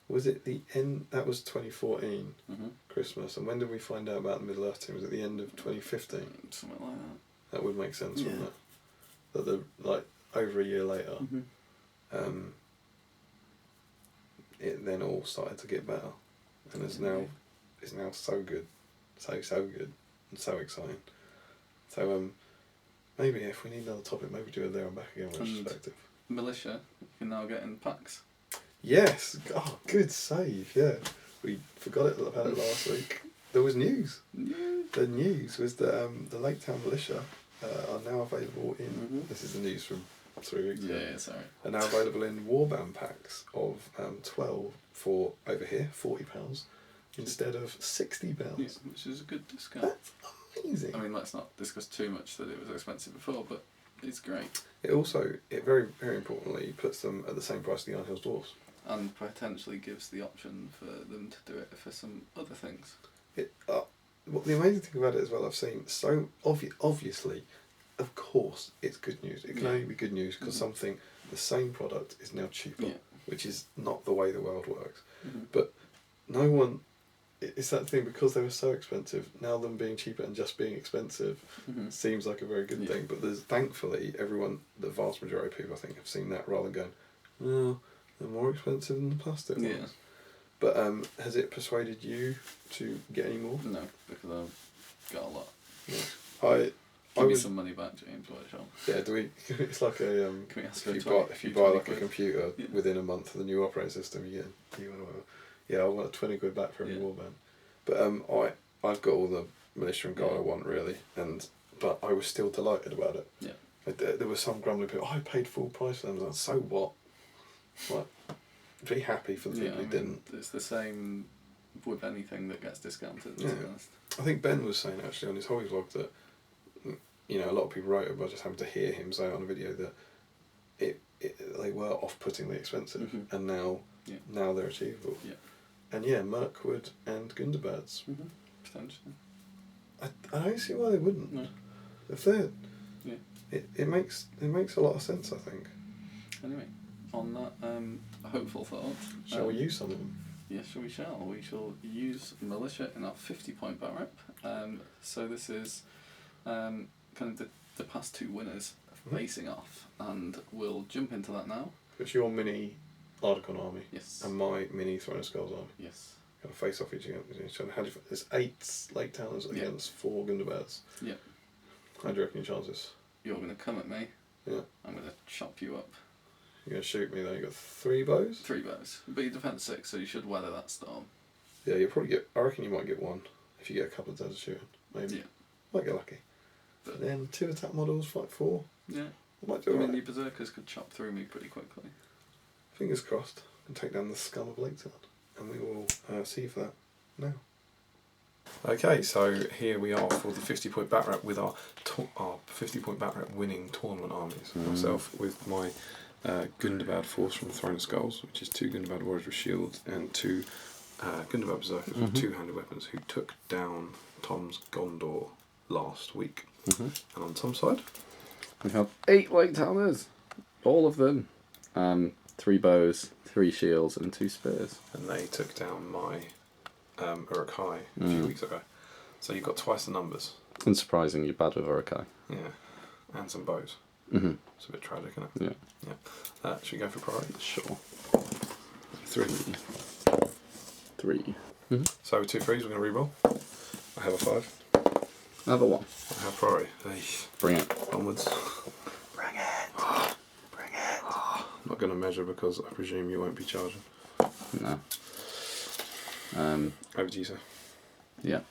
Speaker 2: Was it the end... That was 2014,
Speaker 3: Mm-hmm.
Speaker 2: Christmas, and when did we find out about the Middle-earth team? Was it the end of 2015?
Speaker 3: Something like that.
Speaker 2: That would make sense, wouldn't it? That over a year later, it then all started to get better, and it's now so good, so good, and so exciting. So maybe if we need another topic, maybe do it there and back again. Retrospective.
Speaker 3: Militia, you can now get in packs.
Speaker 2: Yes. Oh, good save. Yeah, we forgot about it last week. There was news.
Speaker 3: Yeah.
Speaker 2: The news was that the Lake Town Militia are now available in. This is the news from 3 weeks ago.
Speaker 3: Yeah, sorry.
Speaker 2: Are now available in warband packs of 12 for over here £40 instead of £60.
Speaker 3: Yeah, which is a good discount.
Speaker 2: That's amazing.
Speaker 3: I mean, let's not discuss too much that it was expensive before, but it's great.
Speaker 2: It very, very importantly puts them at the same price as the Iron Hills Dwarfs.
Speaker 3: And potentially gives the option for them to do it for some other things.
Speaker 2: What the amazing thing about it as well, I've seen so obviously, of course, it's good news. It can only be good news because the same product is now cheaper, which is not the way the world works. But no one it's that thing, because they were so expensive, now them being cheaper and just being expensive seems like a very good thing. But there's, thankfully, the vast majority of people, I think, have seen that rather than going, oh, they're more expensive than the plastic ones. But has it persuaded you to get any more?
Speaker 3: No, because I've got a lot.
Speaker 2: Yeah.
Speaker 3: Give me some money back, James.
Speaker 2: Yeah, do we? It's like a
Speaker 3: Can we ask
Speaker 2: if you buy like a computer within a month of the new operating system, you get whatever. Yeah, I want 20 quid back for every warband. But I've got all the militia and guard I want really, but I was still delighted about it.
Speaker 3: Yeah.
Speaker 2: There was some grumbling people. I paid full price for them. I was like, so what? Like, be happy for the people who didn't.
Speaker 3: It's the same with anything that gets discounted. To be honest. I
Speaker 2: think Ben was saying actually on his hobby vlog that, you know, a lot of people wrote about just having to hear him say on a video that they were off-puttingly expensive, and now they're achievable. Yeah. And Mirkwood and Gundabad's.
Speaker 3: Potentially.
Speaker 2: I don't see why they wouldn't.
Speaker 3: No.
Speaker 2: If they're, it makes a lot of sense, I think.
Speaker 3: Anyway, on that hopeful thought,
Speaker 2: shall we use some of them?
Speaker 3: Yes, we shall. We shall use militia in our 50-point bat rep. So this is kind of the past two winners facing off, and we'll jump into that now.
Speaker 2: It's your mini Ardacon army.
Speaker 3: Yes.
Speaker 2: And my mini Throne of Skulls army.
Speaker 3: Yes.
Speaker 2: Kind of face off each other. There's 8 Lake Towners against 4 Gundabads.
Speaker 3: Yeah.
Speaker 2: How do you reckon your chances?
Speaker 3: You're going to come at me.
Speaker 2: Yeah.
Speaker 3: I'm going to chop you up.
Speaker 2: You're going to shoot me though. You've got 3 bows?
Speaker 3: 3 bows. But you defend 6, so you should weather that storm.
Speaker 2: Yeah, you'll probably get... I reckon you might get 1 if you get a couple of turns of shooting. Maybe. Yeah. Might get lucky. But then 2 attack models, fight 4.
Speaker 3: Yeah.
Speaker 2: I might do alright.
Speaker 3: Your berserkers could chop through me pretty quickly.
Speaker 2: Fingers crossed. And take down the scum of Lake Town. And we will see you for that now. Okay, so here we are for the 50-point bat rep with our 50-point bat rep winning tournament armies. Myself with my Gundabad force from Throne of Skulls, which is 2 Gundabad warriors with shields and 2 Gundabad berserkers with 2-handed weapons who took down Tom's Gondor last week. And on Tom's side,
Speaker 3: we have 8 Lake Towners, all of them. 3 bows, 3 shields, and 2 spears.
Speaker 2: And they took down my Uruk-hai a few weeks ago. So you've got twice the numbers.
Speaker 3: Unsurprising, you're bad with Uruk-hai.
Speaker 2: Yeah, and some bows. It's a bit tragic, isn't it? Yeah. Should we go for priority?
Speaker 3: Sure.
Speaker 2: 3.
Speaker 3: 3.
Speaker 2: So with 2 3s, we're going to reroll. I have a 5.
Speaker 3: Another 1.
Speaker 2: I have priority.
Speaker 3: Bring it.
Speaker 2: Onwards.
Speaker 3: Bring it. Bring it.
Speaker 2: I'm not going to measure because I presume you won't be charging.
Speaker 3: No.
Speaker 2: Over to you, sir.
Speaker 3: Yeah.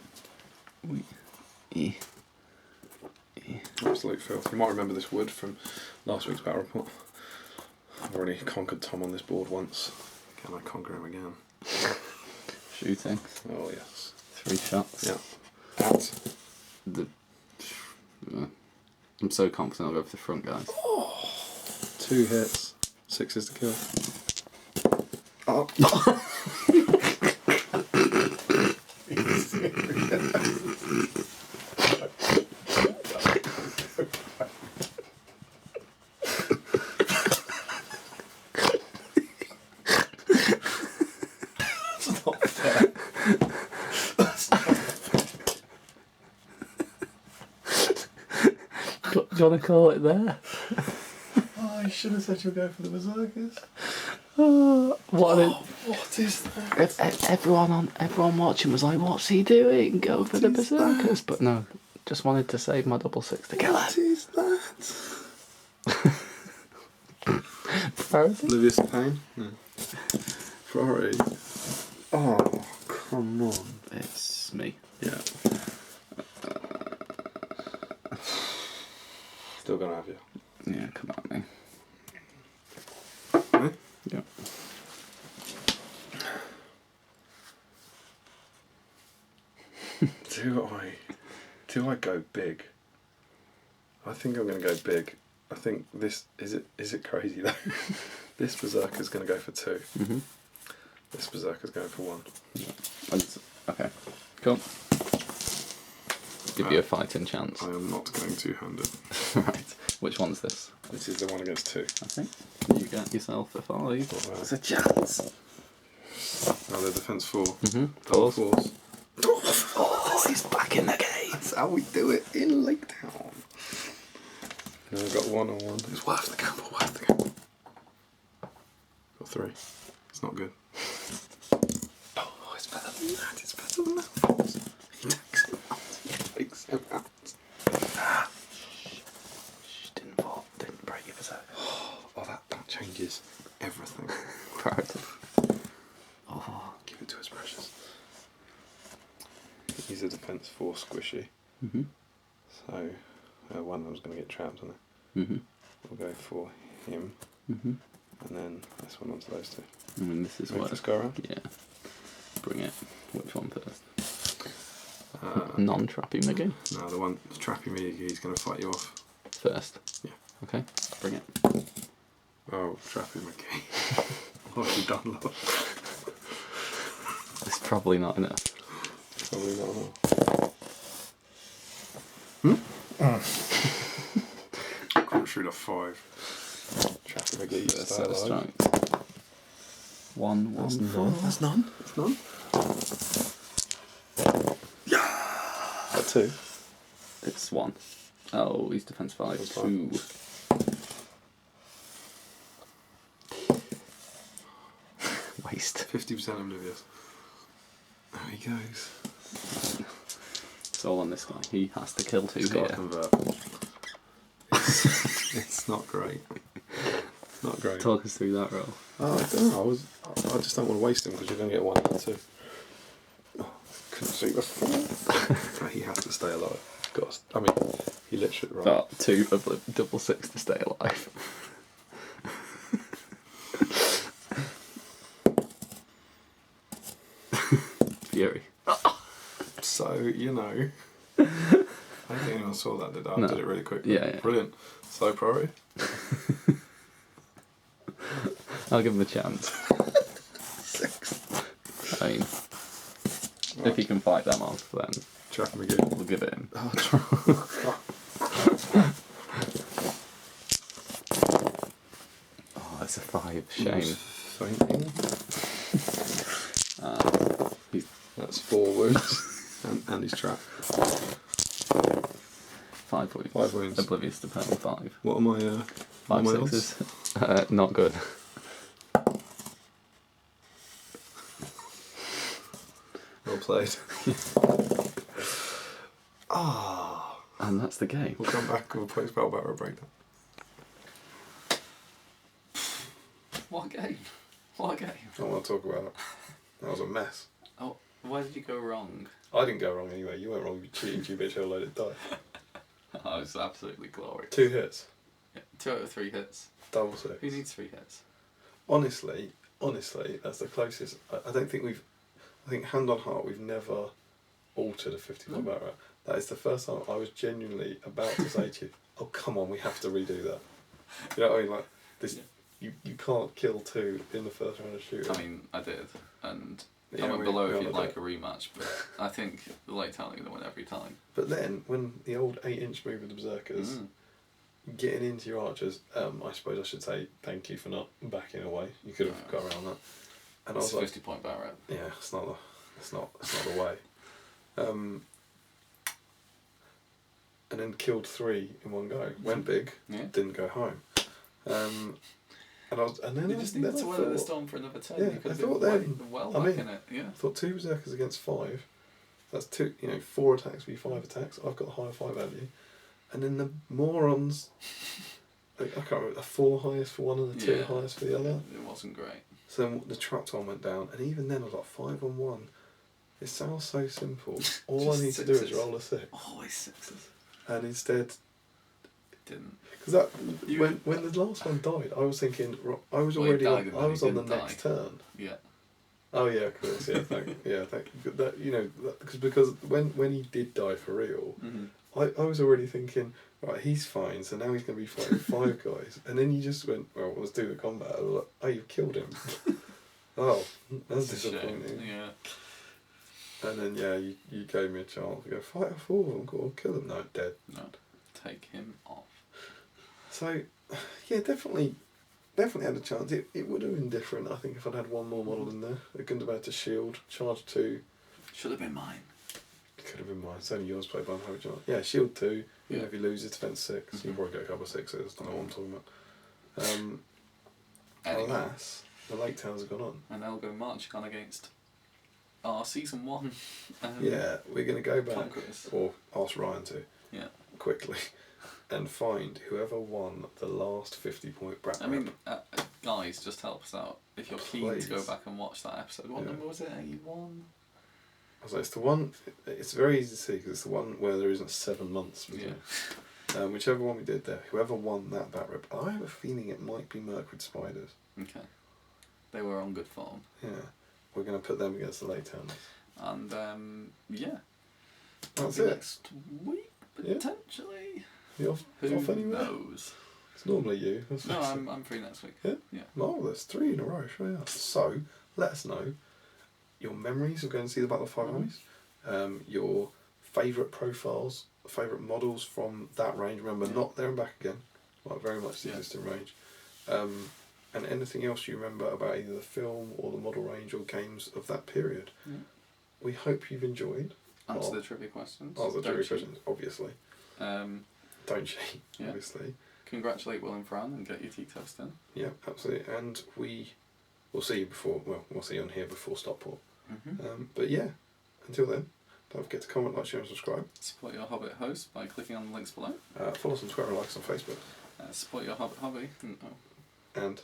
Speaker 2: Absolute filth. You might remember this wood from last week's battle report. I've already conquered Tom on this board once. Can I conquer him again?
Speaker 3: Shooting.
Speaker 2: Oh yes.
Speaker 3: 3 shots.
Speaker 2: Yeah. At
Speaker 3: the. I'm so confident I'll go for the front, guys.
Speaker 2: 2 hits. 6 is to kill. Oh.
Speaker 3: Do you want to call it there?
Speaker 2: Oh, you should have said you'll go for the berserkers.
Speaker 3: What
Speaker 2: is that?
Speaker 3: Everyone watching was like, "What's he doing? Go for the berserkers!" But no, just wanted to save my double 6 to kill him.
Speaker 2: What is that?
Speaker 3: Priority?
Speaker 2: Oblivious to pain? No. Priority. Oh, come on.
Speaker 3: It's me.
Speaker 2: Yeah. Still gonna have you.
Speaker 3: Yeah, come at me.
Speaker 2: Hmm?
Speaker 3: Yeah.
Speaker 2: Do I go big? I think I'm gonna go big. I think this is it crazy though? This berserker's gonna go for 2. This berserker's going for 1.
Speaker 3: Okay. Cool. Give you a fighting chance.
Speaker 2: I am not going 2-handed.
Speaker 3: Right. Which one's this?
Speaker 2: This is the one against 2.
Speaker 3: I think. You get yourself a 5.
Speaker 2: Well,
Speaker 3: It's a chance.
Speaker 2: Oh, they're defense 4.
Speaker 3: Mm-hmm.
Speaker 2: Double fours.
Speaker 3: Oh, he's back in the game.
Speaker 2: That's how we do it in Lake Town. And I've got 1 on 1. It's worth the gamble, worth the gamble. Got 3. It's not good. Oh, it's better than that. It's better than that. He takes him out. He takes him out.
Speaker 3: Didn't fall. Didn't break your berserker.
Speaker 2: Oh, that changes everything.
Speaker 3: Priority. Oh.
Speaker 2: Give it to us, precious. He's a defense 4 squishy.
Speaker 3: Mm-hmm.
Speaker 2: So, one of them's going to get trapped on it.
Speaker 3: Mm-hmm.
Speaker 2: We'll go for him.
Speaker 3: Mm-hmm.
Speaker 2: And then this one onto those 2.
Speaker 3: I mean, this is
Speaker 2: Wait,
Speaker 3: what.
Speaker 2: just go around?
Speaker 3: Yeah. Bring it. Which one first? Non-trappy Miggy?
Speaker 2: No, the one, the trappy me, he's going to fight you off.
Speaker 3: First?
Speaker 2: Yeah.
Speaker 3: Okay, bring it.
Speaker 2: Oh, trappy McKee. What have you done, love?
Speaker 3: It's probably not enough.
Speaker 2: Probably not enough. Can't shoot a 5. Trappy McKee,
Speaker 3: First
Speaker 2: stay
Speaker 3: set of
Speaker 2: alive.
Speaker 3: strikes. 1, 1, 4.
Speaker 2: That's none. That's none. Yeah! That 2.
Speaker 3: It's 1. Oh, he's defense 5.
Speaker 2: Defense
Speaker 3: 2. Waste.
Speaker 2: 50% oblivious. There he goes.
Speaker 3: It's all on this guy. He has to kill 2
Speaker 2: He's
Speaker 3: here.
Speaker 2: got to convert. It's not great. Not great.
Speaker 3: Talk us through that roll.
Speaker 2: Oh, I don't know. I just don't want to waste him because you're going to get 1 and 2. Oh, couldn't see the 4. He has to stay alive. God, I mean, he literally right.
Speaker 3: But 2 of double 6 to stay alive. Fury.
Speaker 2: So, you know. I don't think anyone saw that, did I?
Speaker 3: No.
Speaker 2: I did it really quickly.
Speaker 3: Yeah.
Speaker 2: Brilliant. Slow priority.
Speaker 3: I'll give him a chance.
Speaker 2: 6.
Speaker 3: I mean,
Speaker 2: Right.
Speaker 3: if he can fight them off, then
Speaker 2: Trap him again.
Speaker 3: we'll give it him.
Speaker 2: Oh,
Speaker 3: Oh, it's a 5. Shame.
Speaker 2: Fainting. That's 4 wounds. and he's trapped.
Speaker 3: 5 wounds.
Speaker 2: 5 wounds.
Speaker 3: Oblivious to Pearl 5.
Speaker 2: What am I?
Speaker 3: 5
Speaker 2: what am I on?
Speaker 3: 6s. Not good.
Speaker 2: Well played. Ah.
Speaker 3: And that's the game.
Speaker 2: We'll come back with a post-battle battle breakdown.
Speaker 3: What game? What game?
Speaker 2: I don't want to talk about it. That was a mess.
Speaker 3: Oh, where did you go wrong?
Speaker 2: I didn't go wrong anyway. You went wrong with cheating GBHL loaded die.
Speaker 3: Oh, it's absolutely glorious.
Speaker 2: 2 hits.
Speaker 3: Yeah, 2 out of 3 hits.
Speaker 2: Double 6.
Speaker 3: Who needs 3 hits?
Speaker 2: Honestly, that's the closest. I don't think I think hand on heart, we've never altered a 50-point battle rap. That is the first time I was genuinely about to say to you, oh, come on, we have to redo that. You know what I mean? Like, this, you can't kill 2 in the first round of shooting.
Speaker 3: I mean, I did, and
Speaker 2: Yeah,
Speaker 3: comment
Speaker 2: we
Speaker 3: below if
Speaker 2: all
Speaker 3: you'd
Speaker 2: did.
Speaker 3: like a rematch, but I think the late town are going to win every time.
Speaker 2: But then, when the old 8-inch move with the Berserkers, getting into your archers, I suppose I should say thank you for not backing away. You could have got around that. And
Speaker 3: It's
Speaker 2: I
Speaker 3: a
Speaker 2: was like,
Speaker 3: 50-point battle rap.
Speaker 2: yeah, it's not the way. And then killed 3 in one go. Went big,
Speaker 3: Yeah.
Speaker 2: didn't go home. And then
Speaker 3: You just
Speaker 2: then
Speaker 3: needed
Speaker 2: I
Speaker 3: to weather the
Speaker 2: thought-
Speaker 3: storm for another turn.
Speaker 2: Yeah,
Speaker 3: You could
Speaker 2: I
Speaker 3: have
Speaker 2: thought
Speaker 3: been
Speaker 2: then,
Speaker 3: well
Speaker 2: I
Speaker 3: back
Speaker 2: mean,
Speaker 3: in it. Yeah.
Speaker 2: I thought 2 Berserkers against 5. That's 2, 4 attacks be 5 attacks. I've got the higher 5 value. And then the morons, I can't remember, the 4 highest for one and the 2
Speaker 3: Yeah.
Speaker 2: highest for the other.
Speaker 3: It wasn't great.
Speaker 2: So then the trapped one went down, and even then I was like 5 on 1. It sounds so simple. All I
Speaker 3: Just
Speaker 2: need to do is
Speaker 3: sixes.
Speaker 2: roll a 6.
Speaker 3: Always 6s.
Speaker 2: And instead,
Speaker 3: Didn't.
Speaker 2: because that
Speaker 3: You-
Speaker 2: when the last one died, I was thinking I was
Speaker 3: Well, he
Speaker 2: already
Speaker 3: died and
Speaker 2: I
Speaker 3: then
Speaker 2: was
Speaker 3: he
Speaker 2: on the
Speaker 3: didn't
Speaker 2: next
Speaker 3: die.
Speaker 2: turn.
Speaker 3: Yeah.
Speaker 2: Oh yeah, of course, yeah, thank that because when he did die for real, I was already thinking, right, he's fine, so now he's going to be fighting 5 guys, and then you just went, well, let's do the combat. I was like, oh, you've killed him. Oh, that's
Speaker 3: It's a shame.
Speaker 2: disappointing.
Speaker 3: Yeah.
Speaker 2: And then you gave me a chance to go fight 4 of them, go kill them. No, dead.
Speaker 3: No. Take him off.
Speaker 2: So, yeah, definitely definitely had a chance. It would have been different, I think, if I'd had one more model in there. It couldn't have had to shield. Charge 2.
Speaker 3: Should have been mine.
Speaker 2: Could have been mine. It's only yours played by Hobbit. Yeah, shield 2.
Speaker 3: Yeah.
Speaker 2: If he loses, defense 6. You probably get a couple of 6s. Don't know what I'm talking about.
Speaker 3: Anyway.
Speaker 2: Alas, the Lake Towns have gone on.
Speaker 3: And they'll go marching on against our season 1.
Speaker 2: Yeah, we're going to go back,
Speaker 3: Conquerors.
Speaker 2: or ask Ryan to,
Speaker 3: Yeah.
Speaker 2: quickly, and find whoever won the last 50-point bracket.
Speaker 3: I mean, guys, just help us out. If you're keen
Speaker 2: Please.
Speaker 3: to go back and watch that episode, what number was it? 81?
Speaker 2: So it's the one. It's very easy to see because it's the one where there isn't 7 months between. Whichever one we did there, whoever won that rep, I have a feeling it might be Mirkwood Spiders.
Speaker 3: Okay. They were on good form.
Speaker 2: Yeah, we're going to put them against the Lake Towns.
Speaker 3: And yeah,
Speaker 2: That's
Speaker 3: maybe
Speaker 2: it.
Speaker 3: next week
Speaker 2: Yeah.
Speaker 3: potentially.
Speaker 2: You off
Speaker 3: Who
Speaker 2: anywhere?
Speaker 3: knows?
Speaker 2: It's normally you.
Speaker 3: No, I'm free next week.
Speaker 2: Yeah?
Speaker 3: Yeah.
Speaker 2: Marvellous. 3 in a row, sure you are. So, let us know your memories of going to see the Battle of 5 Armies, your favourite profiles, favourite models from that range. Remember, not there and back again, like very much the existing range. And anything else you remember about either the film or the model range or games of that period.
Speaker 3: Yeah.
Speaker 2: We hope you've enjoyed.
Speaker 3: Answer the trivia questions.
Speaker 2: Answer the
Speaker 3: Don't
Speaker 2: trivia
Speaker 3: cheat.
Speaker 2: questions, obviously. Don't cheat,
Speaker 3: Yeah.
Speaker 2: obviously.
Speaker 3: Congratulate Will and Fran and get your tea toast in.
Speaker 2: Yeah, absolutely. And we'll see you before, we'll see you on here before Stockport. But yeah, until then, don't forget to comment, like, share and subscribe.
Speaker 3: Support your Hobbit host by clicking on the links below.
Speaker 2: Follow us on Twitter and like us on Facebook.
Speaker 3: Support your Hobbit hobby.
Speaker 2: And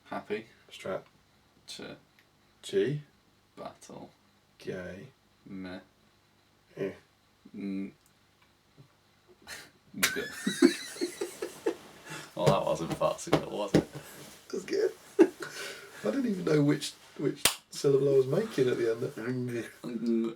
Speaker 3: happy
Speaker 2: Strat
Speaker 3: to
Speaker 2: G
Speaker 3: battle
Speaker 2: Gay
Speaker 3: me.
Speaker 2: Eh.
Speaker 3: Good. Well, that wasn't farcical, was it?
Speaker 2: That's good. I didn't even know which syllable I was making at the end.